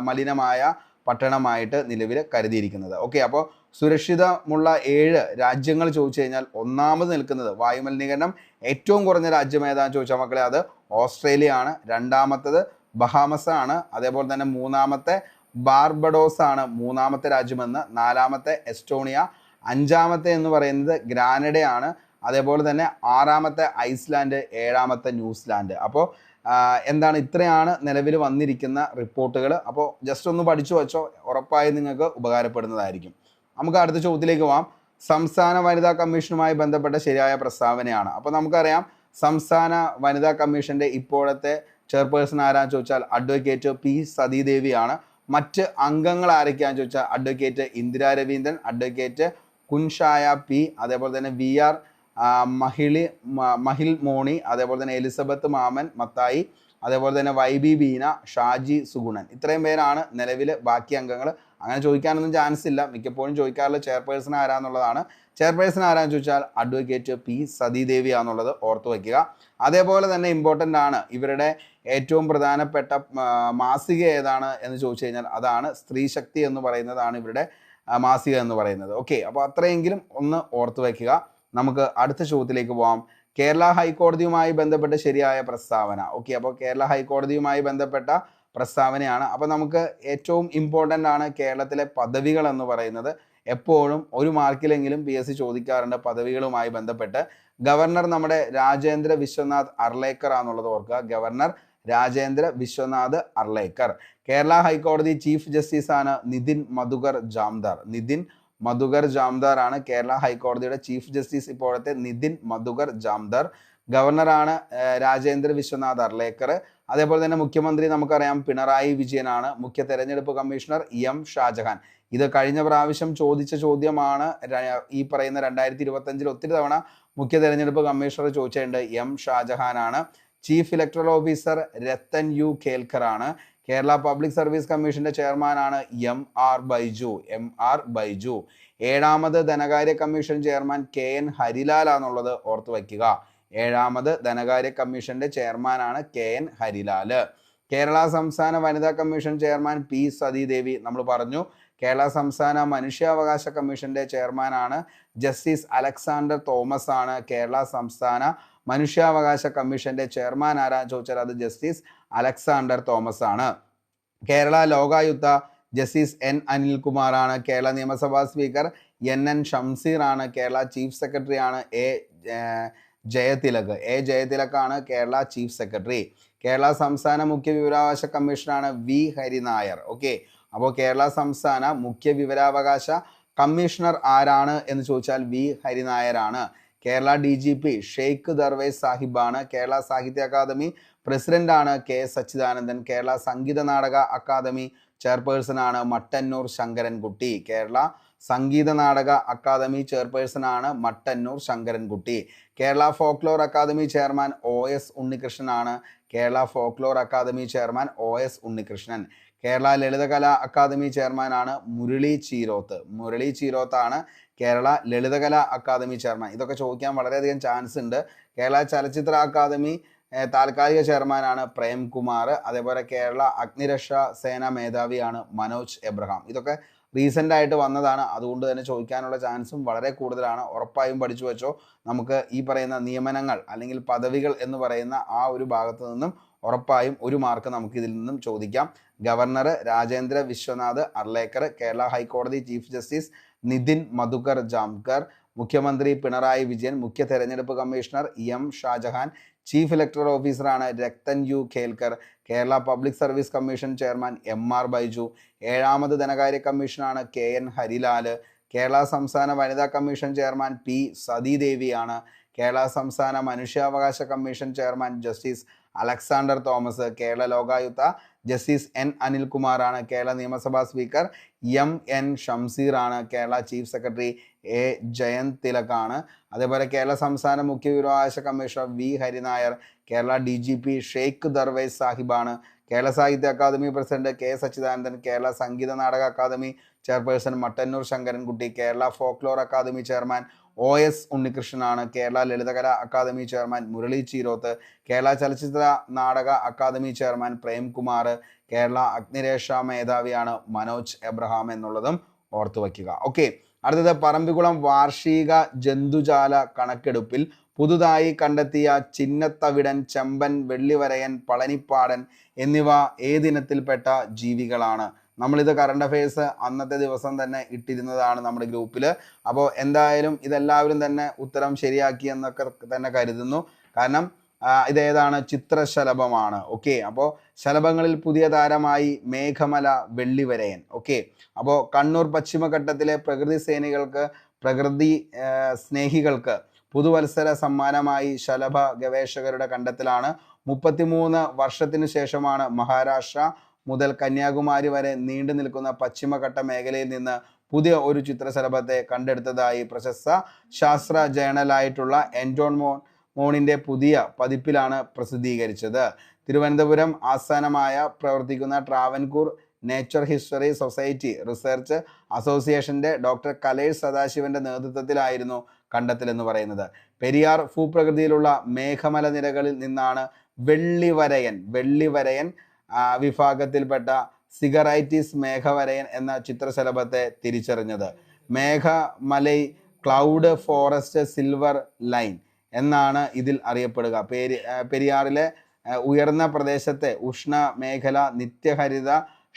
മലിനമായ പട്ടണമായിട്ട് നിലവിൽ കരുതിയിരിക്കുന്നത്. ഓക്കെ, അപ്പോൾ സുരക്ഷിതമുള്ള 7 രാജ്യങ്ങൾ ചോദിച്ചു കഴിഞ്ഞാൽ 1ാമത് നിൽക്കുന്നത് വായുമലിനീകരണം ഏറ്റവും കുറഞ്ഞ രാജ്യം ഏതാണെന്ന് ചോദിച്ചാൽ മക്കളെ അത് ഓസ്ട്രേലിയ ആണ്. 2ാമത്തത് ബഹാമസ് ആണ്. അതേപോലെ തന്നെ 3ാമത്തെ ബാർബഡോസ് ആണ് 3ാമത്തെ രാജ്യമെന്ന്. 4ാമത്തെ എസ്റ്റോണിയ, 5ാമത്തെ എന്ന് പറയുന്നത് ഗ്രാനഡയാണ്. അതേപോലെ തന്നെ 6ാമത്തെ ഐസ്ലാൻഡ്, 7ാമത്തെ ന്യൂസിലാൻഡ്. അപ്പോൾ എന്താണ്, ഇത്രയാണ് നിലവിൽ വന്നിരിക്കുന്ന റിപ്പോർട്ടുകൾ. അപ്പോൾ ജസ്റ്റ് ഒന്ന് പഠിച്ചു വച്ചോ, ഉറപ്പായും നിങ്ങൾക്ക് ഉപകാരപ്പെടുന്നതായിരിക്കും. നമുക്ക് അടുത്ത ചോദ്യത്തിലേക്ക് പോകാം. സംസ്ഥാന വനിതാ കമ്മീഷനുമായി ബന്ധപ്പെട്ട ശരിയായ പ്രസ്താവനയാണ്. അപ്പോൾ നമുക്കറിയാം സംസ്ഥാന വനിതാ കമ്മീഷൻ്റെ ഇപ്പോഴത്തെ ചെയർപേഴ്സൺ ആരാന്ന് ചോദിച്ചാൽ അഡ്വക്കേറ്റ് P സതീദേവിയാണ്. മറ്റ് അംഗങ്ങൾ ആരൊക്കെയാണെന്ന് ചോദിച്ചാൽ അഡ്വക്കേറ്റ് ഇന്ദിരാ രവീന്ദ്രൻ, അഡ്വക്കേറ്റ് കുൻഷായ P, അതേപോലെ തന്നെ VR മഹിൽ മോണി, അതേപോലെ തന്നെ എലിസബത്ത് മാമൻ മത്തായി, അതേപോലെ തന്നെ YB ബീന, ഷാജി സുഗുണൻ. ഇത്രയും പേരാണ് നിലവിൽ ബാക്കി അംഗങ്ങൾ. അങ്ങനെ ചോദിക്കാനൊന്നും ചാൻസ് ഇല്ല. മിക്കപ്പോഴും ചോദിക്കാറുള്ള ചെയർപേഴ്സൺ ആരാന്നുള്ളതാണ്. ചെയർപേഴ്സൺ ആരാന്ന് ചോദിച്ചാൽ അഡ്വക്കേറ്റ് P സതീദേവി ആണെന്നുള്ളത് ഓർത്തു വയ്ക്കുക. അതേപോലെ തന്നെ ഇമ്പോർട്ടൻ്റ് ആണ്, ഇവരുടെ ഏറ്റവും പ്രധാനപ്പെട്ട മാസിക ഏതാണ് എന്ന് ചോദിച്ചു കഴിഞ്ഞാൽ അതാണ് സ്ത്രീ ശക്തി എന്ന് പറയുന്നതാണ് ഇവരുടെ മാസിക എന്ന് പറയുന്നത്. ഓക്കെ, അപ്പോൾ അത്രയെങ്കിലും ഒന്ന് ഓർത്തു വയ്ക്കുക. നമുക്ക് അടുത്ത ചോദ്യത്തിലേക്ക് പോകാം. കേരള ഹൈക്കോടതിയുമായി ബന്ധപ്പെട്ട ശരിയായ പ്രസ്താവന. ഓക്കെ, അപ്പോൾ കേരള ഹൈക്കോടതിയുമായി ബന്ധപ്പെട്ട പ്രസ്താവനയാണ്. അപ്പോൾ നമുക്ക് ഏറ്റവും ഇമ്പോർട്ടൻ്റ് ആണ് കേരളത്തിലെ പദവികൾ എന്ന് പറയുന്നത്. എപ്പോഴും ഒരു മാർക്കിലെങ്കിലും PSC ചോദിക്കാറുണ്ട് പദവികളുമായി ബന്ധപ്പെട്ട്. ഗവർണർ നമ്മുടെ രാജേന്ദ്ര വിശ്വനാഥ് അർലേക്കർ ആണെന്നുള്ളത് ഓർക്കുക. ഗവർണർ രാജേന്ദ്ര വിശ്വനാഥ് അർലേക്കർ. കേരള ഹൈക്കോടതി ചീഫ് ജസ്റ്റിസ് ആണ് നിതിൻ മധുകർ ജാംദാർ ആണ് കേരള ഹൈക്കോടതിയുടെ ചീഫ് ജസ്റ്റിസ് ഇപ്പോഴത്തെ നിതിൻ മധുകർ ജാംദാർ. ഗവർണറാണ് രാജേന്ദ്ര വിശ്വനാഥ് അർലേക്കർ. അതേപോലെ തന്നെ മുഖ്യമന്ത്രി നമുക്കറിയാം പിണറായി വിജയനാണ്. മുഖ്യ തെരഞ്ഞെടുപ്പ് കമ്മീഷണർ M ഷാജഹാൻ. ഇത് കഴിഞ്ഞ പ്രാവശ്യം ചോദിച്ച ചോദ്യമാണ്. ഈ പറയുന്ന 2025 ഒത്തിരി തവണ മുഖ്യ തെരഞ്ഞെടുപ്പ് കമ്മീഷണർ ചോദിച്ചിട്ടുണ്ട്. M ഷാജഹാൻ ആണ്. Chief electoral officer Rattan U Khelkar ആണ്. കേരള പബ്ലിക് സർവീസ് കമ്മീഷന്റെ ചെയർമാനാണ് എം ആർ ബൈജു. 7ാമത് ധനകാര്യ കമ്മീഷൻ ചെയർമാൻ KN ഹരിലാൽ ആണെന്നുള്ളത് ഓർത്തു വയ്ക്കുക. 7ാമത് ധനകാര്യ കമ്മീഷന്റെ ചെയർമാനാണ് KN ഹരിലാൽ. കേരള സംസ്ഥാന വനിതാ കമ്മീഷൻ ചെയർമാൻ P സതീദേവി നമ്മൾ പറഞ്ഞു. കേരള സംസ്ഥാന മനുഷ്യാവകാശ കമ്മീഷന്റെ ചെയർമാനാണ് ജസ്റ്റിസ് അലക്സാണ്ടർ തോമസ് ആണ്. കേരള സംസ്ഥാന മനുഷ്യാവകാശ കമ്മീഷന്റെ ചെയർമാൻ ആരാന്ന് ചോദിച്ചാൽ അത് ജസ്റ്റിസ് അലക്സാണ്ടർ തോമസ് ആണ്. കേരള ലോകായുക്ത ജസ്റ്റിസ് N അനിൽകുമാർ ആണ്. കേരള നിയമസഭാ സ്പീക്കർ NN ഷംസീർ ആണ്. കേരള ചീഫ് സെക്രട്ടറി ആണ് എ ജയതിലക് ആണ് കേരള ചീഫ് സെക്രട്ടറി. കേരള സംസ്ഥാന മുഖ്യ വിവരാവകാശ കമ്മീഷനാണ് V ഹരിനായർ. ഓക്കെ, അപ്പോൾ കേരള സംസ്ഥാന മുഖ്യ വിവരാവകാശ കമ്മീഷണർ ആരാണ് എന്ന് ചോദിച്ചാൽ V ഹരിനായരാണ്. കേരള DGP ഷെയ്ഖ് ദർവേസ് സാഹിബാണ്. കേരള സാഹിത്യ അക്കാദമി പ്രസിഡന്റ് ആണ് K Sachidanandan. Kerala Sangeetha Nataka academy chairperson ആണ് മട്ടന്നൂർ ശങ്കരൻകുട്ടി. കേരള സംഗീത നാടക അക്കാദമി ചെയർപേഴ്സൺ ആണ് Mattannur Sankarankutty. Kerala folklore academy chairman OS Unnikrishnan ആണ്. Kerala folklore academy chairman OS Unnikrishnan. Kerala Lalithakala academy chairman ആണ് മുരളി ചീരോത്താണ് കേരള ലളിതകലാ അക്കാദമി ചെയർമാൻ. ഇതൊക്കെ ചോദിക്കാൻ വളരെയധികം ചാൻസ് ഉണ്ട്. കേരള ചലച്ചിത്ര അക്കാദമി താൽക്കാലിക ചെയർമാനാണ് പ്രേംകുമാർ. അതേപോലെ കേരള അഗ്നിരക്ഷാ സേന മേധാവിയാണ് മനോജ് എബ്രഹാം. ഇതൊക്കെ റീസെൻ്റ് ആയിട്ട് വന്നതാണ്, അതുകൊണ്ട് തന്നെ ചോദിക്കാനുള്ള ചാൻസും വളരെ കൂടുതലാണ്. ഉറപ്പായും പഠിച്ചു വെച്ചോ. നമുക്ക് ഈ പറയുന്ന നിയമനങ്ങൾ അല്ലെങ്കിൽ പദവികൾ എന്ന് പറയുന്ന ആ ഒരു ഭാഗത്ത് നിന്നും ഉറപ്പായും 1 മാർക്ക് നമുക്ക് ഇതിൽ നിന്നും ചോദിക്കാം. ഗവർണർ രാജേന്ദ്ര വിശ്വനാഥ് അർലേക്കർ, കേരള ഹൈക്കോടതി ചീഫ് ജസ്റ്റിസ് നിതിൻ മധുകർ ജാംകർ, മുഖ്യമന്ത്രി പിണറായി വിജയൻ, മുഖ്യ തെരഞ്ഞെടുപ്പ് commissioner M Shajahan, chief electoral ഓഫീസറാണ് Rathan U Kelkar, Kerala public service commission chairman MR Baiju, 7ാമത് ധനകാര്യ കമ്മീഷനാണ് KN ഹരിലാൽ, കേരള സംസ്ഥാന വനിതാ കമ്മീഷൻ ചെയർമാൻ P സതീദേവിയാണ്, കേരള സംസ്ഥാന മനുഷ്യാവകാശ commission chairman justice Alexander Thomas, Kerala Lokayukta justice N അനിൽകുമാറാണ്, കേരള നിയമസഭാ സ്പീക്കർ MN ഷംസീർ ആണ്, Kerala chief secretary A Jayanthilak ആണ്. അതേപോലെ കേരള സംസ്ഥാന മുഖ്യ വിവരാവകാശ commissioner V Harinair, Kerala DGP Sheikh Darvesh സാഹിബാണ്, Kerala Sahitya academy president K Sachidanandan, Kerala Sangeetha Nataka academy chairperson Mattannur Sankarankutty, Kerala folklore academy chairman OS ഉണ്ണികൃഷ്ണനാണ്, Kerala Lalithakala academy chairman Murali Cheeroth, Kerala Chalachitra Nataka academy chairman Premkumar, Kerala അഗ്നിരക്ഷാ മേധാവിയാണ് മനോജ് എബ്രഹാം എന്നുള്ളതും ഓർത്തു വയ്ക്കുക. ഓക്കെ, അടുത്തത് പറമ്പിക്കുളം വാർഷിക ജന്തുജാല കണക്കെടുപ്പിൽ പുതുതായി കണ്ടെത്തിയ ചിന്നത്തവിടൻ, ചെമ്പൻ, വെള്ളിവരയൻ, പളനിപ്പാടൻ എന്നിവ ഏതിനത്തിൽപ്പെട്ട ജീവികളാണ്? നമ്മളിത് കറണ്ട് അഫയേഴ്സ് അന്നത്തെ ദിവസം തന്നെ ഇട്ടിരുന്നതാണ് നമ്മുടെ ഗ്രൂപ്പിൽ. അപ്പോൾ എന്തായാലും ഇതെല്ലാവരും തന്നെ ഉത്തരം ശരിയാക്കി എന്നൊക്കെ തന്നെ കരുതുന്നു. കാരണം ഇതേതാണ്? ചിത്രശലഭമാണ്. ഓക്കെ, അപ്പോൾ ശലഭങ്ങളിൽ പുതിയ താരമായി മേഘമല വെള്ളിവരയൻ. ഓക്കെ, അപ്പോൾ കണ്ണൂർ പശ്ചിമഘട്ടത്തിലെ പ്രകൃതി സ്നേഹികൾക്ക് പുതുവത്സര സമ്മാനമായി ശലഭ ഗവേഷകരുടെ കണ്ടെത്തലാണ്. 33 വർഷത്തിനു ശേഷമാണ് മഹാരാഷ്ട്ര മുതൽ കന്യാകുമാരി വരെ നീണ്ടു നിൽക്കുന്ന പശ്ചിമഘട്ട മേഖലയിൽ നിന്ന് പുതിയ ഒരു ചിത്രശലഭത്തെ കണ്ടെടുത്തതായി പ്രശസ്ത ശാസ്ത്ര ജേണലായിട്ടുള്ള എൻഡോൺ മോണിന്റെ പുതിയ പതിപ്പിലാണ് പ്രസിദ്ധീകരിച്ചത്. തിരുവനന്തപുരം ആസ്ഥാനമായ പ്രവർത്തിക്കുന്ന Travancore nature history society research അസോസിയേഷന്റെ ഡോക്ടർ കലേഷ് സദാശിവന്റെ നേതൃത്വത്തിലായിരുന്നു കണ്ടെത്തൽ എന്ന് പറയുന്നത്. പെരിയാർ ഭൂപ്രകൃതിയിലുള്ള മേഘമല നിരകളിൽ നിന്നാണ് വെള്ളിവരയൻ വിഭാഗത്തിൽപ്പെട്ട സിഗറൈറ്റിസ് മേഘവരയൻ എന്ന ചിത്രശലഭത്തെ തിരിച്ചറിഞ്ഞത്. Meghamalai cloud forest silver line എന്നാണ് ഇതിൽ അറിയപ്പെടുക. പെരിയാറിലെ ഉയർന്ന പ്രദേശത്തെ ഉഷ്ണ മേഖല നിത്യഹരിത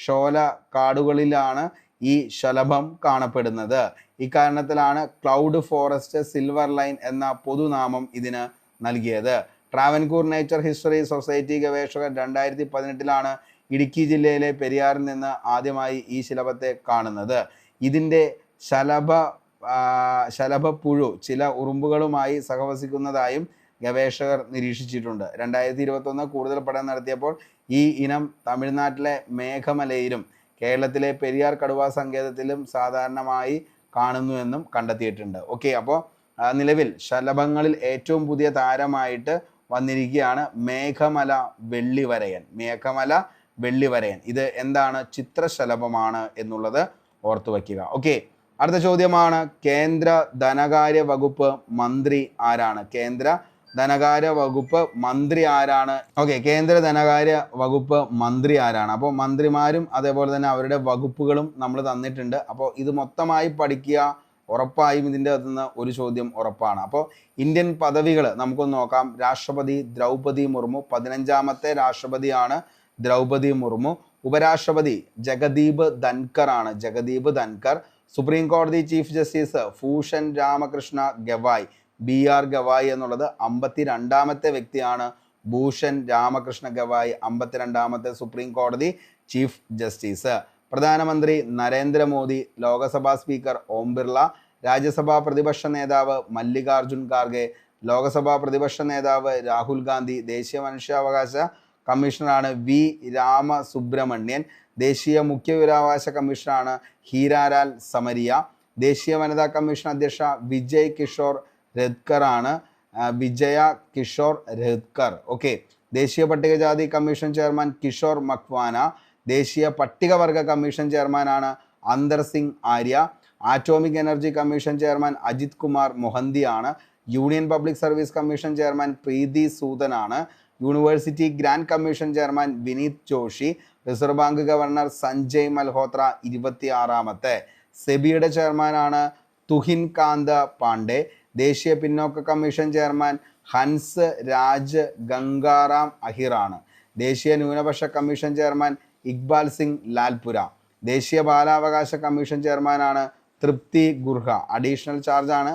ഷോല കാടുകളിലാണ് ഈ ശലഭം കാണപ്പെടുന്നത്. ഇക്കാരണത്തിലാണ് ക്ലൗഡ് ഫോറസ്റ്റ് സിൽവർ ലൈൻ എന്ന പൊതുനാമം ഇതിന് നൽകിയത്. ട്രാവൻകൂർ നേച്ചർ ഹിസ്റ്ററി സൊസൈറ്റി ഗവേഷകർ 2018 ഇടുക്കി ജില്ലയിലെ പെരിയാറിൽ നിന്ന് ആദ്യമായി ഈ ശലഭത്തെ കാണുന്നത്. ഇതിൻ്റെ ശലഭപ്പുഴു ചില ഉറുമ്പുകളുമായി സഹവസിക്കുന്നതായും ഗവേഷകർ നിരീക്ഷിച്ചിട്ടുണ്ട്. 2021 കൂടുതൽ പഠനം നടത്തിയപ്പോൾ ഈ ഇനം തമിഴ്നാട്ടിലെ മേഘമലയിലും കേരളത്തിലെ പെരിയാർ കടുവാ സങ്കേതത്തിലും സാധാരണമായി കാണുന്നുവെന്നും കണ്ടെത്തിയിട്ടുണ്ട്. ഓക്കെ, അപ്പോൾ നിലവിൽ ശലഭങ്ങളിൽ ഏറ്റവും പുതിയ താരമായിട്ട് വന്നിരിക്കുകയാണ് മേഘമല വെള്ളിവരയൻ. ഇത് എന്താണ്? ചിത്രശലഭമാണ് എന്നുള്ളത് ഓർത്തു വയ്ക്കുക. ഓക്കെ, അടുത്ത ചോദ്യമാണ് കേന്ദ്ര ധനകാര്യ വകുപ്പ് മന്ത്രി ആരാണ്? കേന്ദ്ര ധനകാര്യ വകുപ്പ് മന്ത്രി ആരാണ്? ഓക്കെ, കേന്ദ്ര ധനകാര്യ വകുപ്പ് മന്ത്രി ആരാണ്? അപ്പോൾ മന്ത്രിമാരും അതേപോലെ തന്നെ അവരുടെ വകുപ്പുകളും നമ്മൾ തന്നിട്ടുണ്ട്. അപ്പോൾ ഇത് മൊത്തമായി പഠിക്കുക, ഉറപ്പായും ഇതിൻ്റെ അകത്തു നിന്ന് ഒരു ചോദ്യം ഉറപ്പാണ്. അപ്പോൾ ഇന്ത്യൻ പദവികൾ നമുക്കൊന്ന് നോക്കാം. രാഷ്ട്രപതി ദ്രൗപദി മുർമു, 15ാമത്തെ രാഷ്ട്രപതിയാണ് ദ്രൗപദി മുർമു. ഉപരാഷ്ട്രപതി ജഗദീപ് ധൻകർ ആണ്, ജഗദീപ് ധൻകർ. സുപ്രീം കോടതി chief justice Bhushan Ramakrishna Gavai, BR Gavai എന്നുള്ളത് 52ാമത്തെ വ്യക്തിയാണ്. ഭൂഷൺ രാമകൃഷ്ണ ഗവായ് 52ാമത്തെ സുപ്രീം കോടതി ചീഫ് ജസ്റ്റിസ്. പ്രധാനമന്ത്രി നരേന്ദ്രമോദി, ലോകസഭാ സ്പീക്കർ ഓം ബിർള, രാജ്യസഭാ പ്രതിപക്ഷ നേതാവ് മല്ലികാർജുൻ ഖാർഗെ, ലോകസഭാ പ്രതിപക്ഷ നേതാവ് രാഹുൽ ഗാന്ധി, ദേശീയ മനുഷ്യാവകാശ കമ്മീഷണറാണ് V രാമസുബ്രഹ്മണ്യൻ, ദേശീയ മുഖ്യ വിവരാവകാശ കമ്മീഷണറാണ് ഹീരാലാൽ സമരിയ, ദേശീയ വനിതാ കമ്മീഷൻ അധ്യക്ഷ വിജയ് കിഷോർ രത്കർ ആണ്, വിജയ കിഷോർ രത്കർ. ഓക്കെ, ദേശീയ പട്ടികജാതി കമ്മീഷൻ ചെയർമാൻ കിഷോർ മക്വാന, ദേശീയ പട്ടികവർഗ കമ്മീഷൻ ചെയർമാനാണ് Antar Singh Arya, atomic energy commission chairman Ajit Kumar മൊഹന്തിയാണ്, union public service commission chairman Preeti സൂദനാണ്, university grand commission chairman Vineet Joshi, reserve bank governor Sanjay Malhotra 26ാമത്തെ, സെബിയുടെ ചെയർമാനാണ് തുഹിൻ കാന്ത് പാണ്ഡെ, ദേശീയ പിന്നോക്ക കമ്മീഷൻ ചെയർമാൻ ഹൻസ് രാജ് ഗംഗാറാം അഹിറാണ്, ദേശീയ ന്യൂനപക്ഷ കമ്മീഷൻ ചെയർമാൻ ഇക്ബാൽ സിംഗ് ലാൽപുര, ദേശീയ ബാലാവകാശ കമ്മീഷൻ ചെയർമാനാണ് തൃപ്തി ഗുർഹ, അഡീഷണൽ ചാർജാണ്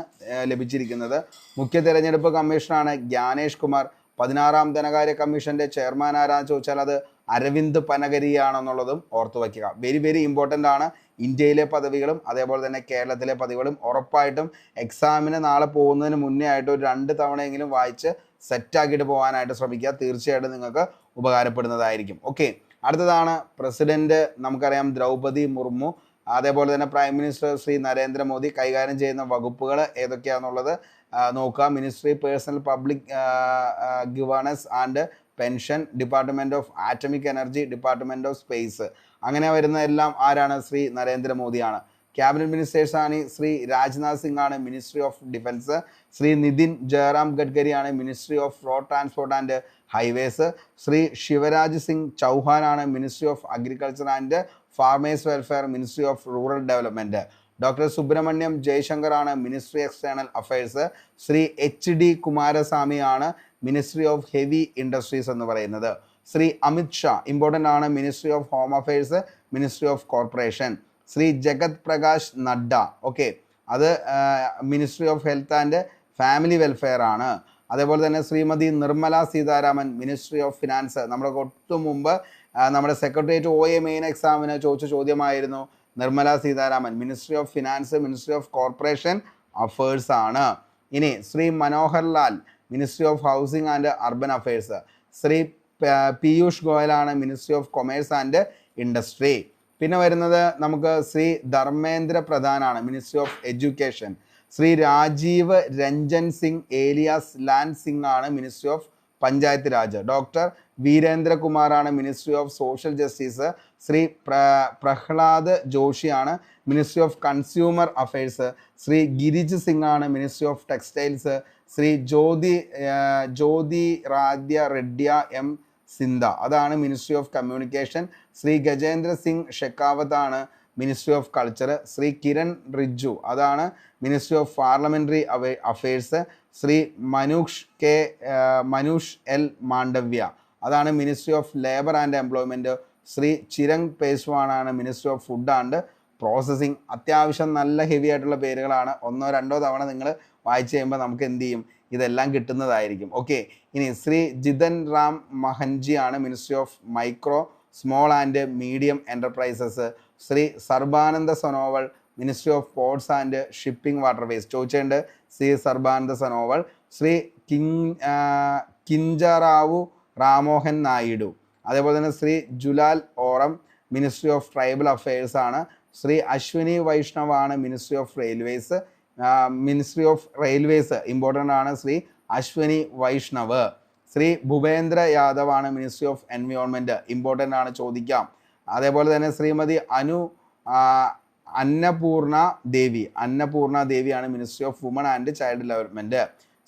ലഭിച്ചിരിക്കുന്നത്. മുഖ്യ തെരഞ്ഞെടുപ്പ് കമ്മീഷണറാണ് ജ്ഞാനേഷ് കുമാർ. 16ാം ധനകാര്യ കമ്മീഷന്റെ ചെയർമാൻ ആരാന്ന് ചോദിച്ചാൽ അത് അരവിന്ദ് പനഗരിയാണെന്നുള്ളതും ഓർത്തു വയ്ക്കുക. വെരി വെരി ഇമ്പോർട്ടൻ്റ് ആണ്. ഇന്ത്യയിലെ പദവികളും അതേപോലെ തന്നെ കേരളത്തിലെ പദവികളും ഉറപ്പായിട്ടും എക്സാമിന് നാളെ പോകുന്നതിന് മുന്നേ ആയിട്ട് ഒരു 2 തവണയെങ്കിലും വായിച്ച് സെറ്റാക്കിയിട്ട് പോകാനായിട്ട് ശ്രമിക്കുക. തീർച്ചയായിട്ടും നിങ്ങൾക്ക് ഉപകാരപ്പെടുന്നതായിരിക്കും. ഓക്കെ, അടുത്തതാണ് പ്രസിഡന്റ്. നമുക്കറിയാം ദ്രൗപദി മുർമു. അതേപോലെ തന്നെ പ്രൈം മിനിസ്റ്റർ ശ്രീ നരേന്ദ്രമോദി കൈകാര്യം ചെയ്യുന്ന വകുപ്പുകൾ ഏതൊക്കെയാണെന്നുള്ളത് നോക്കുക. Ministry personnel public governance and pension, department of atomic energy, department of space. അങ്ങനെ വരുന്ന എല്ലാം ആരാണ്? ശ്രീ നരേന്ദ്രമോദിയാണ്. ക്യാബിനറ്റ് മിനിസ്റ്റേഴ്സാണ് ശ്രീ രാജ്നാഥ് സിംഗ് ആണ്, ministry of defence. Shri Nitin Jairam Gadkari ആണ്, ministry of road transport and highways. Shri Shivraj Singh Chouhan ആണ്, ministry of agriculture and farmers welfare, ministry of rural development. Doctor Subrahmanyam Jaishankar ആണ്, ministry external affairs. Shri HD Kumaraswamy ആണ്, മിനിസ്ട്രി ഓഫ് ഹെവി ഇൻഡസ്ട്രീസ് എന്ന് പറയുന്നത്. ശ്രീ അമിത് ഷാ ഇമ്പോർട്ടൻ്റ് ആണ്, ministry of home affairs, ministry of corporation. Shri Jagat Prakash Nadda, okay, അത് ministry of health and family welfare ആണ്. അതേപോലെ തന്നെ Shrimati Nirmala Sitharaman, ministry of finance. നമ്മുടെ തൊട്ടു മുമ്പ് നമ്മുടെ സെക്രട്ടേറിയറ്റ് OA മെയിൻ എക്സാമിന് ചോദിച്ച ചോദ്യമായിരുന്നു Nirmala Sitharaman, ministry of finance, ministry of corporation affairs ആണ്. ഇനി Shri Manohar Lal, ministry of housing and urban affairs. Shri Piyush ഗോയലാണ്, ministry of commerce and industry. പിന്നെ വരുന്നത് നമുക്ക് ശ്രീ ധർമ്മേന്ദ്ര പ്രധാനാണ്, ministry of education. Shri Rajiv Ranjan Singh alias Lalan Singh ആണ്, ministry of Panchayat Raj. Doctor വീരേന്ദ്രകുമാറാണ്, ministry of social justice. Shri Pralhad ജോഷിയാണ്, ministry of consumer affairs. Shri Giriraj Singh ആണ്, ministry of textiles. Shri Jyotiraditya M Scindia, അതാണ് ministry of communication. Shri Gajendra Singh Shekhawat ആണ്, ministry of culture. Shri Kiren Rijiju, അതാണ് ministry of parliamentary affairs. Shri Mansukh L Mandaviya, അതാണ് ministry of labour and employment. Shri Chirag പേസ്വാണാണ്, ministry of food and processing. അത്യാവശ്യം നല്ല heavy ആയിട്ടുള്ള പേരുകളാണ്. 1-2 തവണ നിങ്ങൾ വായിച്ചു കഴിയുമ്പോൾ നമുക്ക് എന്ത് ചെയ്യും, ഇതെല്ലാം കിട്ടുന്നതായിരിക്കും. ഓക്കെ, ഇനി ശ്രീ ജിതൻ റാം മഹൻജി ആണ്, ministry of micro small and medium enterprises. Shri Sarbananda Sonowal, ministry of ports and shipping waterways. ചോദിച്ചിട്ടുണ്ട് ശ്രീ സർബാനന്ദ സോനോവൾ. ശ്രീ കിഞ്ചറാവു രാമോഹൻ നായിഡു. അതേപോലെ തന്നെ Shri Jual Oram, ministry of tribal affairs ആണ്. ശ്രീ അശ്വിനി വൈഷ്ണവ് ആണ്, ministry of railways. Ministry of railways important ആണ്, ശ്രീ അശ്വിനി വൈഷ്ണവ്. ശ്രീ ഭൂപേന്ദ്ര യാദവ് ആണ് മിനിസ്ട്രി ഓഫ് എൻവയോൺമെൻറ്റ്, ഇമ്പോർട്ടൻ്റ് ആണ്, ചോദിക്കാം. അതേപോലെ തന്നെ ശ്രീമതി അന്നപൂർണ ദേവിയാണ് ministry of women and child development.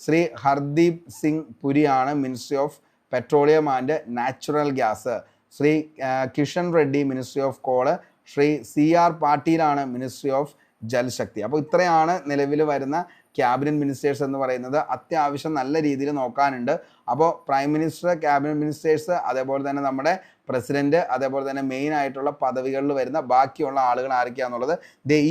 Shri Hardeep Singh പുരിയാണ് ministry of petroleum and natural gas. Shri Kishan Reddy ministry of coal. Shri CR പാട്ടീലാണ് മിനിസ്ട്രി ഓഫ് ജൽശക്തി. അപ്പോൾ ഇത്രയാണ് നിലവിൽ വരുന്ന ക്യാബിനറ്റ് മിനിസ്റ്റേഴ്സ് എന്ന് പറയുന്നത്. അത്യാവശ്യം നല്ല രീതിയിൽ നോക്കാനുണ്ട്. അപ്പോൾ പ്രൈം മിനിസ്റ്റർ, ക്യാബിനറ്റ് മിനിസ്റ്റേഴ്സ്, അതേപോലെ തന്നെ നമ്മുടെ പ്രസിഡന്റ്, അതേപോലെ തന്നെ മെയിൻ ആയിട്ടുള്ള പദവികളിൽ വരുന്ന ബാക്കിയുള്ള ആളുകൾ ആരൊക്കെയാണെന്നുള്ളത്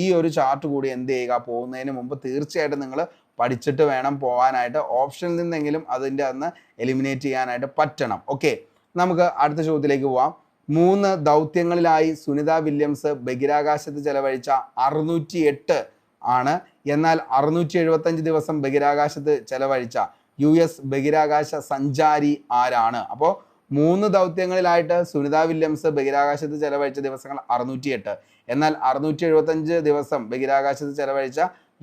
ഈ ഒരു ചാർട്ട് കൂടി എന്ത് ചെയ്യുക, പോകുന്നതിന് മുമ്പ് തീർച്ചയായിട്ടും നിങ്ങൾ പഠിച്ചിട്ട് വേണം പോകാനായിട്ട്. ഓപ്ഷനിൽ നിന്നെങ്കിലും അതിൻ്റെ അന്ന് എലിമിനേറ്റ് ചെയ്യാനായിട്ട് പറ്റണം. ഓക്കെ, നമുക്ക് അടുത്ത ചോദ്യത്തിലേക്ക് പോവാം. 3 ദൗത്യങ്ങളിലായി സുനിത വില്യംസ് ബഹിരാകാശത്ത് ചെലവഴിച്ച 608 ആണ്. എന്നാൽ 675 ദിവസം ബഹിരാകാശത്ത് ചെലവഴിച്ച US ബഹിരാകാശ സഞ്ചാരി ആരാണ്? അപ്പോൾ 3 ദൗത്യങ്ങളിലായിട്ട് സുനിത വില്യംസ് ബഹിരാകാശത്ത് ചെലവഴിച്ച ദിവസങ്ങൾ 608. എന്നാൽ 675 ദിവസം ബഹിരാകാശത്ത് ചെലവഴിച്ച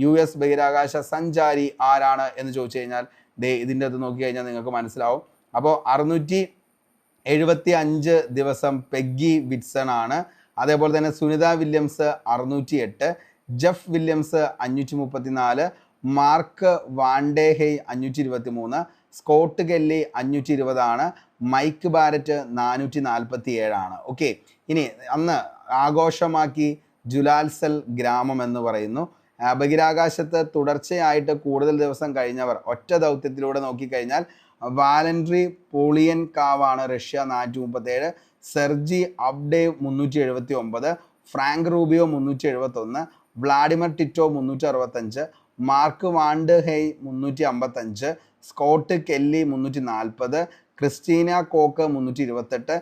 US ബഹിരാകാശ സഞ്ചാരി ആരാണ് എന്ന് ചോദിച്ചു കഴിഞ്ഞാൽ ഇതിൻ്റെ അത് നോക്കി കഴിഞ്ഞാൽ നിങ്ങൾക്ക് മനസ്സിലാവും. അപ്പോൾ 675 ദിവസം പെഗ്ഗി വിറ്റ്സൺ ആണ്. അതേപോലെ തന്നെ Sunita Williams 608, Jeff Williams 534, Mark Vande Hei 523, Scott Kelly 520 ആണ്, മൈക്ക് ബാരറ്റ് 447 ആണ്. ഓക്കെ, ഇനി അന്ന് ആഘോഷമാക്കി ജുലാൽസൽ ഗ്രാമം എന്ന് പറയുന്നു. ബഹിരാകാശത്ത് തുടർച്ചയായിട്ട് കൂടുതൽ ദിവസം കഴിഞ്ഞവർ ഒറ്റ ദൗത്യത്തിലൂടെ നോക്കിക്കഴിഞ്ഞാൽ വാലൻട്രി പോളിയൻകാവാണ്, Russia 437, Sergei Avdeyev 379, Frank Rubio 371, Vladimir Titov 365, Mark Vande Hei 355, Scott Kelly 340, Christina Koch 328,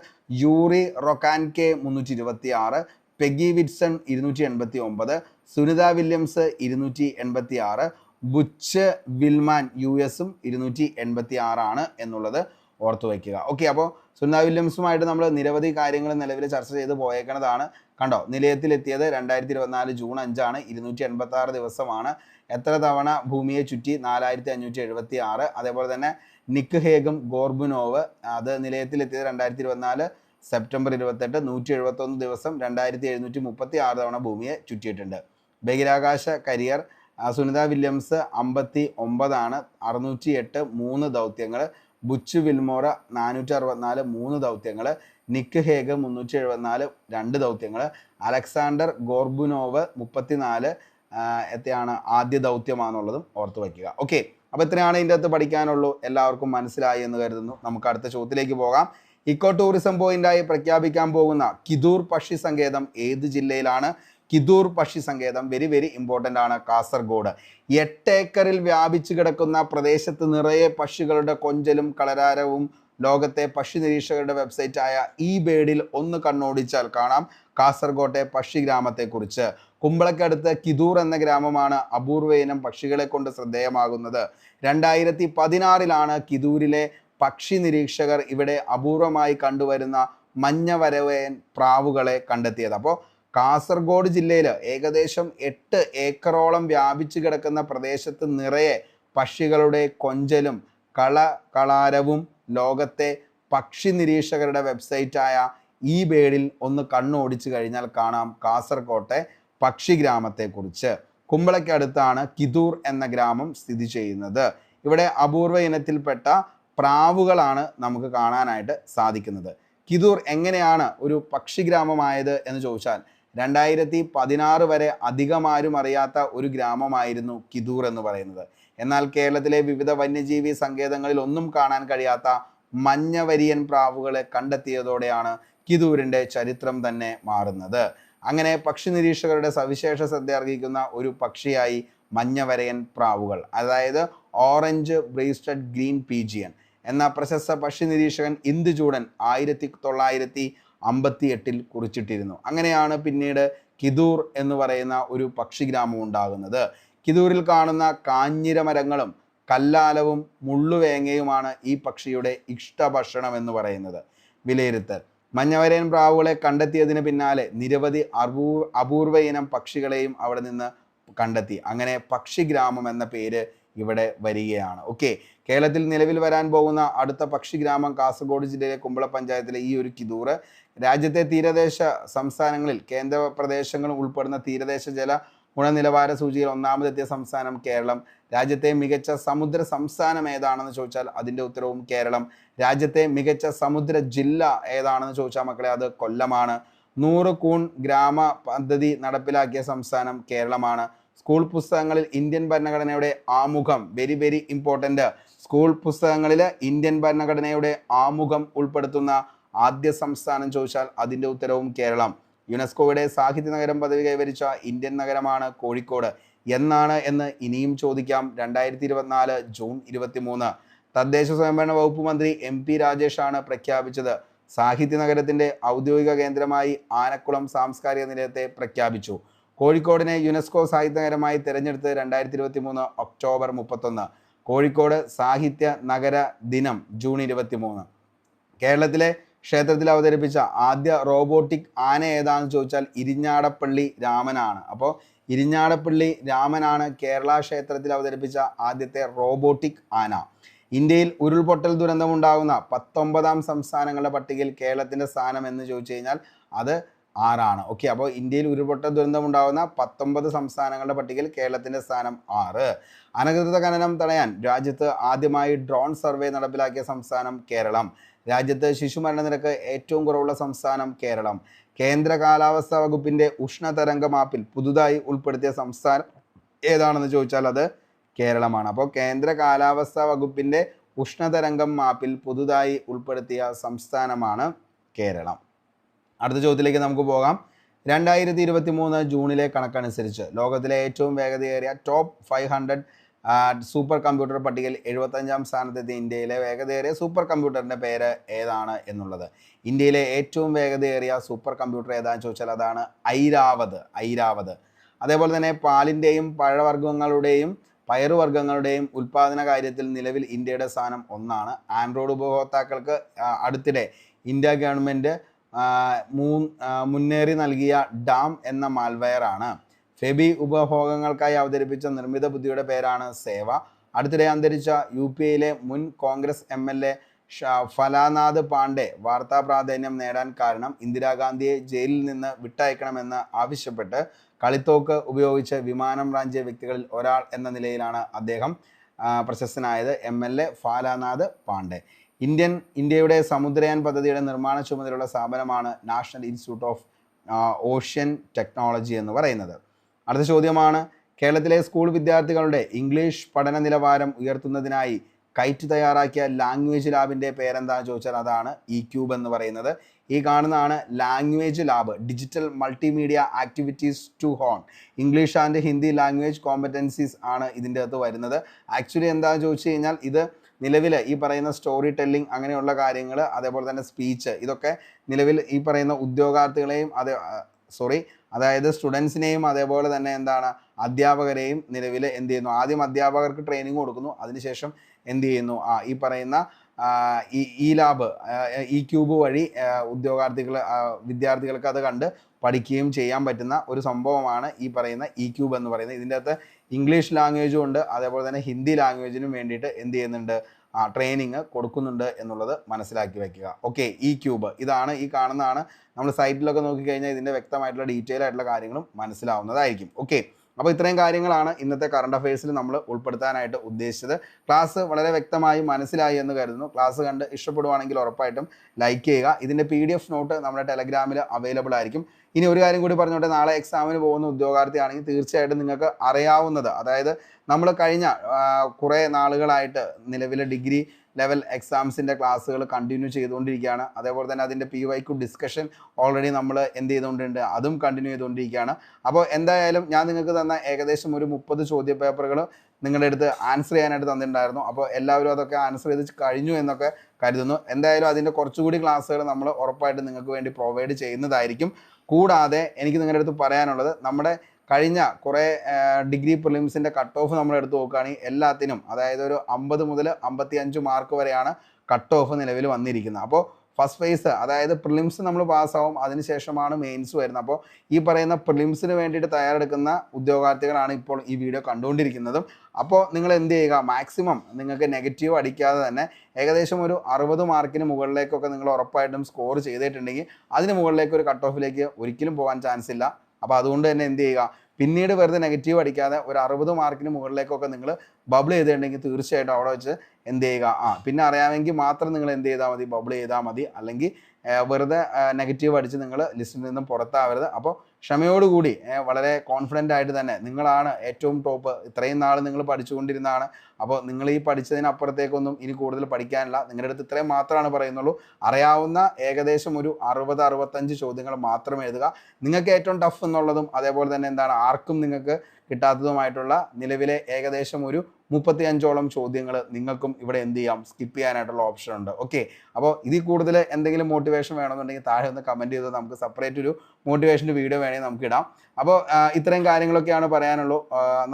Yuri Romanenko 326, Peggy Whitson 289, Sunita Williams 286, Butch Wilmore US-ഉം 286 ആണ് എന്നുള്ളത് ഓർത്തു വയ്ക്കുക. ഓക്കെ, അപ്പോൾ സുനിത വില്യംസുമായിട്ട് നമ്മൾ നിരവധി കാര്യങ്ങൾ നിലവിൽ ചർച്ച ചെയ്ത് പോയേക്കുന്നതാണ്. കണ്ടോ, നിലയത്തിലെത്തിയത് 2024 ജൂൺ 5 286 ദിവസമാണ്. എത്ര തവണ ഭൂമിയെ ചുറ്റി? 4576. അതേപോലെ തന്നെ നിക്ക് ഹേഗും ഗോർബുനോവ്, അത് നിലയത്തിലെത്തിയത് 2024 സെപ്റ്റംബർ 28, 171 ദിവസം 2736 തവണ ഭൂമിയെ ചുറ്റിയിട്ടുണ്ട്. ബഹിരാകാശ കരിയർ സുനിത വില്യംസ് 59 ആണ്, 608 3 ദൗത്യങ്ങൾ. ബുച്ച് വിൽമോറ 464 3 ദൗത്യങ്ങൾ. നിക്ക് ഹേഗ് 374 2 ദൗത്യങ്ങൾ. അലക്സാണ്ടർ ഗോർബുനോവ് 34 എത്രയാണ് ആദ്യ ദൗത്യമാണെന്നുള്ളതും ഓർത്ത് വയ്ക്കുക. ഓക്കെ, അപ്പോൾ ഇത്രയാണ് ഇതിൻ്റെ അകത്ത് പഠിക്കാനുള്ളൂ. എല്ലാവർക്കും മനസ്സിലായി എന്ന് കരുതുന്നു. നമുക്ക് അടുത്ത ചോദ്യത്തിലേക്ക് പോകാം. ഇക്കോ ടൂറിസം പോയിന്റായി പ്രഖ്യാപിക്കാൻ പോകുന്ന കിദൂർ പക്ഷി സങ്കേതം ഏത് ജില്ലയിലാണ്? കിദൂർ പക്ഷി സങ്കേതം വെരി ഇമ്പോർട്ടൻ്റ് ആണ്, കാസർഗോഡ്. 8 ഏക്കറിൽ വ്യാപിച്ചു കിടക്കുന്ന പ്രദേശത്ത് നിറയെ പക്ഷികളുടെ കൊഞ്ചലും കളരാരവും ലോകത്തെ പക്ഷി നിരീക്ഷകരുടെ വെബ്സൈറ്റായ eBird-ൽ ഒന്ന് കണ്ണോടിച്ചാൽ കാണാം കാസർഗോട്ടെ പക്ഷി ഗ്രാമത്തെക്കുറിച്ച്. കുമ്പളക്കടുത്ത് കിദൂർ എന്ന ഗ്രാമമാണ് അപൂർവ ഇനം പക്ഷികളെ കൊണ്ട് ശ്രദ്ധേയമാകുന്നത്. 2016 കിദൂരിലെ പക്ഷി നിരീക്ഷകർ ഇവിടെ അപൂർവമായി കണ്ടുവരുന്ന മഞ്ഞ വരവേൻ പ്രാവുകളെ കണ്ടെത്തിയത്. അപ്പോൾ കാസർഗോഡ് ജില്ലയിൽ ഏകദേശം 8 ഏക്കറോളം വ്യാപിച്ചു കിടക്കുന്ന പ്രദേശത്ത് നിറയെ പക്ഷികളുടെ കൊഞ്ചലും കളാരവും ലോകത്തെ പക്ഷി നിരീക്ഷകരുടെ വെബ്സൈറ്റായ eBird-ൽ ഒന്ന് കണ്ണോടിച്ചു കഴിഞ്ഞാൽ കാണാം കാസർകോട്ടെ പക്ഷി ഗ്രാമത്തെക്കുറിച്ച്. കുമ്പളയ്ക്കടുത്താണ് കിദൂർ എന്ന ഗ്രാമം സ്ഥിതി ചെയ്യുന്നത്. ഇവിടെ അപൂർവ ഇനത്തിൽപ്പെട്ട പ്രാവുകളാണ് നമുക്ക് കാണാനായിട്ട് സാധിക്കുന്നത്. കിദൂർ എങ്ങനെയാണ് ഒരു പക്ഷി ഗ്രാമമായത് എന്ന് ചോദിച്ചാൽ 2016 വരെ അധികമാരും അറിയാത്ത ഒരു ഗ്രാമമായിരുന്നു കിദൂർ എന്ന് പറയുന്നത്. എന്നാൽ കേരളത്തിലെ വിവിധ വന്യജീവി സങ്കേതങ്ങളിൽ ഒന്നും കാണാൻ കഴിയാത്ത മഞ്ഞവരിയൻ പ്രാവുകളെ കണ്ടെത്തിയതോടെയാണ് കിദൂരിൻ്റെ ചരിത്രം തന്നെ മാറുന്നത്. അങ്ങനെ പക്ഷി നിരീക്ഷകരുടെ സവിശേഷ ശ്രദ്ധ അർഹിക്കുന്ന ഒരു പക്ഷിയായി മഞ്ഞവരയൻ പ്രാവുകൾ, അതായത് ഓറഞ്ച് ബ്രേസ്റ്റഡ് ഗ്രീൻ പീജിയൻ എന്ന പ്രശസ്ത പക്ഷി നിരീക്ഷകൻ ഇന്ദുചൂഡൻ 1958 കുറിച്ചിട്ടിരുന്നു. അങ്ങനെയാണ് പിന്നീട് കിദൂർ എന്ന് പറയുന്ന ഒരു പക്ഷി ഗ്രാമം ഉണ്ടാകുന്നത്. കിദൂരിൽ കാണുന്ന കാഞ്ഞിര മരങ്ങളും കല്ലാലവും മുള്ളുവേങ്ങയുമാണ് ഈ പക്ഷിയുടെ ഇഷ്ടഭക്ഷണം എന്ന് പറയുന്നത്. വിലയിരുത്തൽ: മഞ്ഞവരയൻ പ്രാവുകളെ കണ്ടെത്തിയതിന് പിന്നാലെ നിരവധി അപൂർവ ഇനം പക്ഷികളെയും അവിടെ നിന്ന് കണ്ടെത്തി. അങ്ങനെ പക്ഷി ഗ്രാമം എന്ന പേര് ഇവിടെ വരികയാണ്. ഓക്കെ, കേരളത്തിൽ നിലവിൽ വരാൻ പോകുന്ന അടുത്ത പക്ഷിഗ്രാമം കാസർഗോഡ് ജില്ലയിലെ കുമ്പള പഞ്ചായത്തിലെ ഈ ഒരു കിതൂർ രാജ്യത്തെ തീരദേശ സംസ്ഥാനങ്ങളിൽ കേന്ദ്ര പ്രദേശങ്ങളും ഉൾപ്പെടുന്ന തീരദേശ ജല ഗുണനിലവാര സൂചികയിൽ ഒന്നാമതെത്തിയ സംസ്ഥാനം കേരളം. രാജ്യത്തെ മികച്ച സമുദ്ര സംസ്ഥാനം ഏതാണെന്ന് ചോദിച്ചാൽ അതിൻ്റെ ഉത്തരവും കേരളം. രാജ്യത്തെ മികച്ച സമുദ്ര ജില്ല ഏതാണെന്ന് ചോദിച്ചാൽ മക്കളെ അത് കൊല്ലമാണ്. 100 കൂൺ ഗ്രാമ പദ്ധതി നടപ്പിലാക്കിയ സംസ്ഥാനം കേരളമാണ്. സ്കൂൾ പുസ്തകങ്ങളിൽ ഇന്ത്യൻ ഭരണഘടനയുടെ ആമുഖം, വെരി വെരി ഇമ്പോർട്ടൻ്റ്, സ്കൂൾ പുസ്തകങ്ങളിൽ ഇന്ത്യൻ ഭരണഘടനയുടെ ആമുഖം ഉൾപ്പെടുത്തുന്ന ആദ്യ സംസ്ഥാനം ചോദിച്ചാൽ അതിൻ്റെ ഉത്തരവും കേരളം. യുനെസ്കോയുടെ സാഹിത്യ നഗരം പദവി കൈവരിച്ച ഇന്ത്യൻ നഗരമാണ് കോഴിക്കോട്. എന്നാണ് എന്ന് ഇനിയും ചോദിക്കാം. 2024 ജൂൺ 23. തദ്ദേശ സ്വയംഭരണ വകുപ്പ് മന്ത്രി MP രാജേഷാണ് പ്രഖ്യാപിച്ചത്. സാഹിത്യ നഗരത്തിന്റെ ഔദ്യോഗിക കേന്ദ്രമായി ആനക്കുളം സാംസ്കാരിക നിലയത്തെ പ്രഖ്യാപിച്ചു. കോഴിക്കോടിനെ യുനെസ്കോ സാഹിത്യ നഗരമായി തിരഞ്ഞെടുത്ത് 2023 ഒക്ടോബർ 31. കോഴിക്കോട് സാഹിത്യ നഗര ദിനം ജൂൺ 23. കേരളത്തിലെ ക്ഷേത്രത്തിൽ അവതരിപ്പിച്ച ആദ്യ റോബോട്ടിക് ആന ഏതാണെന്ന് ചോദിച്ചാൽ ഇരിഞ്ഞാടപ്പള്ളി രാമനാണ്. അപ്പോൾ ഇരിഞ്ഞാടപ്പള്ളി രാമനാണ് കേരള ക്ഷേത്രത്തിൽ അവതരിപ്പിച്ച ആദ്യത്തെ റോബോട്ടിക് ആന. ഇന്ത്യയിൽ ഉരുൾപൊട്ടൽ ദുരന്തമുണ്ടാകുന്ന 19 സംസ്ഥാനങ്ങളുടെ പട്ടികയിൽ കേരളത്തിൻ്റെ സ്ഥാനം എന്ന് ചോദിച്ചു കഴിഞ്ഞാൽ അത് 6. ഓക്കെ, അപ്പോൾ ഇന്ത്യയിൽ ഉരുൾപൊട്ടൽ ദുരന്തമുണ്ടാകുന്ന 19 സംസ്ഥാനങ്ങളുടെ പട്ടികയിൽ കേരളത്തിൻ്റെ സ്ഥാനം 6. അനധികൃത ഖനനം തടയാൻ രാജ്യത്ത് ആദ്യമായി ഡ്രോൺ സർവേ നടപ്പിലാക്കിയ സംസ്ഥാനം കേരളം. രാജ്യത്ത് ശിശുമരണ നിരക്ക് ഏറ്റവും കുറവുള്ള സംസ്ഥാനം കേരളം. കേന്ദ്ര കാലാവസ്ഥാ വകുപ്പിൻ്റെ ഉഷ്ണതരംഗ മാപ്പിൽ പുതുതായി ഉൾപ്പെടുത്തിയ സംസ്ഥാനം ഏതാണെന്ന് ചോദിച്ചാൽ അത് കേരളമാണ്. അപ്പോൾ കേന്ദ്ര കാലാവസ്ഥാ വകുപ്പിൻ്റെ ഉഷ്ണതരംഗം മാപ്പിൽ പുതുതായി ഉൾപ്പെടുത്തിയ സംസ്ഥാനമാണ് കേരളം. അടുത്ത ചോദ്യത്തിലേക്ക് നമുക്ക് പോകാം. 2023 ജൂണിലെ കണക്കനുസരിച്ച് ലോകത്തിലെ ഏറ്റവും വേഗതയേറിയ ടോപ്പ് 500 സൂപ്പർ കമ്പ്യൂട്ടർ പട്ടികയിൽ 75ാം സ്ഥാനത്തെത്തിയ ഇന്ത്യയിലെ വേഗതയേറിയ സൂപ്പർ കമ്പ്യൂട്ടറിൻ്റെ പേര് ഏതാണ് എന്നുള്ളത്. ഇന്ത്യയിലെ ഏറ്റവും വേഗതയേറിയ സൂപ്പർ കമ്പ്യൂട്ടർ ഏതാണെന്ന് ചോദിച്ചാൽ അതാണ് ഐരാവത്. അതേപോലെ തന്നെ പാലിൻ്റെയും പഴവർഗ്ഗങ്ങളുടെയും പയറുവർഗ്ഗങ്ങളുടെയും ഉൽപ്പാദന കാര്യത്തിൽ നിലവിൽ ഇന്ത്യയുടെ സ്ഥാനം 1. ആൻഡ്രോയിഡ് ഉപഭോക്താക്കൾക്ക് അടുത്തിടെ ഇന്ത്യ ഗവൺമെൻറ് മുന്നേറി നൽകിയ ഡാം എന്ന മാൽവെയറാണ്. ഫെബി ഉപഭോഗങ്ങൾക്കായി അവതരിപ്പിച്ച നിർമ്മിത ബുദ്ധിയുടെ പേരാണ് സേവ. അടുത്തിടെ അന്തരിച്ച UPയിലെ മുൻ കോൺഗ്രസ് MLA ഫലാനാഥ് പാണ്ഡെ വാർത്താ പ്രാധാന്യം നേടാൻ കാരണം ഇന്ദിരാഗാന്ധിയെ ജയിലിൽ നിന്ന് വിട്ടയക്കണമെന്ന് ആവശ്യപ്പെട്ട് കളിത്തോക്ക് ഉപയോഗിച്ച് വിമാനം റാഞ്ചിയ വ്യക്തികളിൽ ഒരാൾ എന്ന നിലയിലാണ് അദ്ദേഹം പ്രശസ്തനായത്. MLA ഫലാനാഥ് പാണ്ഡെ. ഇന്ത്യയുടെ സമുദ്രയാൻ പദ്ധതിയുടെ നിർമ്മാണ ചുമതലയുള്ള സ്ഥാപനമാണ് national institute of ocean technology എന്ന് പറയുന്നത്. അടുത്ത ചോദ്യമാണ്, കേരളത്തിലെ സ്കൂൾ വിദ്യാർത്ഥികളുടെ ഇംഗ്ലീഷ് പഠന നിലവാരം ഉയർത്തുന്നതിനായി കൈറ്റ് തയ്യാറാക്കിയ ലാംഗ്വേജ് ലാബിൻ്റെ പേരെന്താണെന്ന് ചോദിച്ചാൽ അതാണ് E-Cube എന്ന് പറയുന്നത്. ഈ കാണുന്നതാണ് language lab, digital multimedia activities to hone English and Hindi language competencies ആണ് ഇതിൻ്റെ അകത്ത് വരുന്നത്. ആക്ച്വലി എന്താണെന്ന് ചോദിച്ചു കഴിഞ്ഞാൽ ഇത് നിലവിൽ ഈ പറയുന്ന സ്റ്റോറി ടെല്ലിംഗ് അങ്ങനെയുള്ള കാര്യങ്ങൾ, അതേപോലെ തന്നെ സ്പീച്ച്, ഇതൊക്കെ നിലവിൽ ഈ പറയുന്ന ഉദ്യോഗാർത്ഥികളെയും അതായത് സ്റ്റുഡൻസിനെയും അതേപോലെ തന്നെ എന്താണ് അധ്യാപകരെയും നിലവിൽ എന്ത് ചെയ്യുന്നു, ആദ്യം അധ്യാപകർക്ക് ട്രെയിനിങ് കൊടുക്കുന്നു, അതിനുശേഷം എന്ത് ചെയ്യുന്നു, ഈ പറയുന്ന ഈ ലാബ് E-Cube വഴി വിദ്യാർത്ഥികൾക്ക് അത് കണ്ട് പഠിക്കുകയും ചെയ്യാൻ പറ്റുന്ന ഒരു സംഭവമാണ് ഈ പറയുന്ന E-Cube എന്ന് പറയുന്നത്. ഇതിൻ്റെ അകത്ത് ഇംഗ്ലീഷ് ലാംഗ്വേജും ഉണ്ട്, അതേപോലെ തന്നെ ഹിന്ദി ലാംഗ്വേജിനും വേണ്ടിയിട്ട് എന്ത് ചെയ്യുന്നുണ്ട്, ട്രെയിനിങ് കൊടുക്കുന്നുണ്ട് എന്നുള്ളത് മനസ്സിലാക്കി വയ്ക്കുക. ഓക്കെ, E-Cube ഇതാണ്, ഈ കാണുന്നതാണ്. നമ്മൾ സൈറ്റിലൊക്കെ നോക്കിക്കഴിഞ്ഞാൽ ഇതിൻ്റെ വ്യക്തമായിട്ടുള്ള ഡീറ്റെയിൽ ആയിട്ടുള്ള കാര്യങ്ങളും മനസ്സിലാവുന്നതായിരിക്കും. ഓക്കെ, അപ്പോൾ ഇത്രയും കാര്യങ്ങളാണ് ഇന്നത്തെ കറണ്ട് അഫയേഴ്സിൽ നമ്മൾ ഉൾപ്പെടുത്താനായിട്ട് ഉദ്ദേശിച്ചത്. ക്ലാസ് വളരെ വ്യക്തമായി മനസ്സിലായി എന്ന് കരുതുന്നു. ക്ലാസ് കണ്ട് ഇഷ്ടപ്പെടുവാണെങ്കിൽ ഉറപ്പായിട്ടും ലൈക്ക് ചെയ്യുക. ഇതിൻ്റെ PDF നോട്ട് നമ്മുടെ ടെലഗ്രാമിൽ അവൈലബിൾ ആയിരിക്കും. ഇനി ഒരു കാര്യം കൂടി പറഞ്ഞോട്ടെ, നാളെ എക്സാമിന് പോകുന്ന ഉദ്യോഗാർത്ഥിയാണെങ്കിൽ തീർച്ചയായിട്ടും നിങ്ങൾക്ക് അറിയാവുന്നത്, അതായത് നമ്മൾ കഴിഞ്ഞ കുറേ നാളുകളായിട്ട് നിലവിലെ ഡിഗ്രി ലെവൽ എക്സാംസിൻ്റെ ക്ലാസ്സുകൾ കണ്ടിന്യൂ ചെയ്തുകൊണ്ടിരിക്കുകയാണ്. അതേപോലെ തന്നെ അതിൻ്റെ PYQ ഡിസ്കഷൻ ഓൾറെഡി നമ്മൾ എന്ത് ചെയ്തുകൊണ്ടിട്ടുണ്ട്, അതും കണ്ടിന്യൂ ചെയ്തുകൊണ്ടിരിക്കുകയാണ്. അപ്പോൾ എന്തായാലും ഞാൻ നിങ്ങൾക്ക് തന്ന ഏകദേശം ഒരു 30 ചോദ്യ പേപ്പറുകൾ നിങ്ങളുടെ അടുത്ത് ആൻസർ ചെയ്യാനായിട്ട് തന്നിട്ടുണ്ടായിരുന്നു. അപ്പോൾ എല്ലാവരും അതൊക്കെ ആൻസർ ചെയ്ത് കഴിഞ്ഞു എന്നൊക്കെ കരുതുന്നു. എന്തായാലും അതിൻ്റെ കുറച്ചുകൂടി ക്ലാസ്സുകൾ നമ്മൾ ഉറപ്പായിട്ട് നിങ്ങൾക്ക് വേണ്ടി പ്രൊവൈഡ് ചെയ്യുന്നതായിരിക്കും. കൂടാതെ എനിക്ക് നിങ്ങളുടെ അടുത്ത് പറയാനുള്ളത്, നമ്മുടെ കഴിഞ്ഞ കുറേ ഡിഗ്രി പ്രിലിംസിൻ്റെ കട്ട് ഓഫ് നമ്മൾ എടുത്ത് നോക്കുകയാണെങ്കിൽ എല്ലാത്തിനും, അതായത് ഒരു 50 മുതൽ 55 മാർക്ക് വരെയാണ് കട്ട് ഓഫ് നിലവിൽ വന്നിരിക്കുന്നത്. അപ്പോൾ ഫസ്റ്റ് ഫേസ് അതായത് പ്രിലിംസ് നമ്മൾ പാസ്സാവും, അതിനുശേഷമാണ് മെയിൻസ് വരുന്നത്. അപ്പോൾ ഈ പറയുന്ന പ്രിലിംസിന് വേണ്ടിയിട്ട് തയ്യാറെടുക്കുന്ന ഉദ്യോഗാർത്ഥികളാണ് ഇപ്പോൾ ഈ വീഡിയോ കണ്ടുകൊണ്ടിരിക്കുന്നതും. അപ്പോൾ നിങ്ങൾ എന്ത് ചെയ്യുക, മാക്സിമം നിങ്ങൾക്ക് നെഗറ്റീവ് അടിക്കാതെ തന്നെ ഏകദേശം ഒരു 60 മാർക്കിന് മുകളിലേക്കൊക്കെ നിങ്ങൾ ഉറപ്പായിട്ടും സ്കോർ ചെയ്തിട്ടുണ്ടെങ്കിൽ അതിന് മുകളിലേക്ക് ഒരു കട്ട് ഓഫിലേക്ക് ഒരിക്കലും പോകാൻ ചാൻസ് ഇല്ല. അപ്പോൾ അതുകൊണ്ട് തന്നെ എന്ത് ചെയ്യുക, പിന്നീട് വെറുതെ നെഗറ്റീവ് അടിക്കാതെ ഒരു 60 മാർക്കിന് മുകളിലേക്കൊക്കെ നിങ്ങൾ ബബിൾ ചെയ്തിട്ടുണ്ടെങ്കിൽ തീർച്ചയായിട്ടും അവിടെ വെച്ച് എന്ത് ചെയ്യുക, പിന്നെ അറിയാമെങ്കിൽ മാത്രം നിങ്ങൾ എന്ത് ചെയ്താൽ മതി, ബബിൾ ചെയ്താൽ മതി. അല്ലെങ്കിൽ വെറുതെ നെഗറ്റീവ് അടിച്ച് നിങ്ങൾ ലിസ്റ്റിൽ നിന്നും പുറത്താവരുത്. അപ്പോൾ ക്ഷമയോടുകൂടി വളരെ കോൺഫിഡൻ്റ് ആയിട്ട് തന്നെ നിങ്ങളാണ് ഏറ്റവും ടോപ്പ്, ഇത്രയും നാൾ നിങ്ങൾ പഠിച്ചുകൊണ്ടിരുന്നതാണ്. അപ്പോൾ നിങ്ങൾ ഈ പഠിച്ചതിനപ്പുറത്തേക്കൊന്നും ഇനി കൂടുതൽ പഠിക്കാനില്ല, നിങ്ങളുടെ അടുത്ത് ഇത്രയും മാത്രമാണ് പറയുന്നുള്ളൂ. അറിയാവുന്ന ഏകദേശം ഒരു 60-65 ചോദ്യങ്ങൾ മാത്രം എഴുതുക. നിങ്ങൾക്ക് ഏറ്റവും ടഫ് എന്നുള്ളതും അതേപോലെ തന്നെ എന്താണ് ആർക്കും നിങ്ങൾക്ക് കിട്ടാത്തതുമായിട്ടുള്ള നിലവിലെ ഏകദേശം ഒരു 35ഓളം ചോദ്യങ്ങൾ നിങ്ങൾക്കും ഇവിടെ എന്ത് ചെയ്യാം, സ്കിപ്പ് ചെയ്യാനായിട്ടുള്ള ഓപ്ഷൻ ഉണ്ട്. ഓക്കെ, അപ്പോൾ ഇതിൽ കൂടുതൽ എന്തെങ്കിലും മോട്ടിവേഷൻ വേണമെന്നുണ്ടെങ്കിൽ താഴെ ഒന്ന് കമൻറ്റ് ചെയ്ത് നമുക്ക് സെപ്പറേറ്റ് ഒരു മോട്ടിവേഷൻ്റെ വീഡിയോ വേണമെങ്കിൽ നമുക്ക് ഇടാം. അപ്പോൾ ഇത്രയും കാര്യങ്ങളൊക്കെയാണ് പറയാനുള്ളൂ.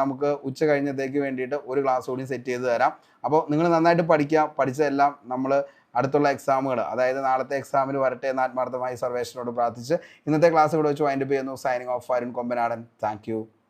നമുക്ക് ഉച്ച കഴിഞ്ഞത്തേക്ക് വേണ്ടിയിട്ട് ഒരു ക്ലാസ് കൂടി സെറ്റ് ചെയ്ത് തരാം. അപ്പോൾ നിങ്ങൾ നന്നായിട്ട് പഠിക്കുക, പഠിച്ചതെല്ലാം നമ്മൾ അടുത്തുള്ള എക്സാമുകൾ അതായത് നാളത്തെ എക്സാമിന് വരട്ടെ എന്ന് ആത്മാർത്ഥമായി സർവേശ്വരനോട് പ്രാർത്ഥിച്ച് ഇന്നത്തെ ക്ലാസ് ഇവിടെ വെച്ച് വൈൻഡപ്പ് ചെയ്യുന്നു. Signing off, Arun Kombanadan. Thank you.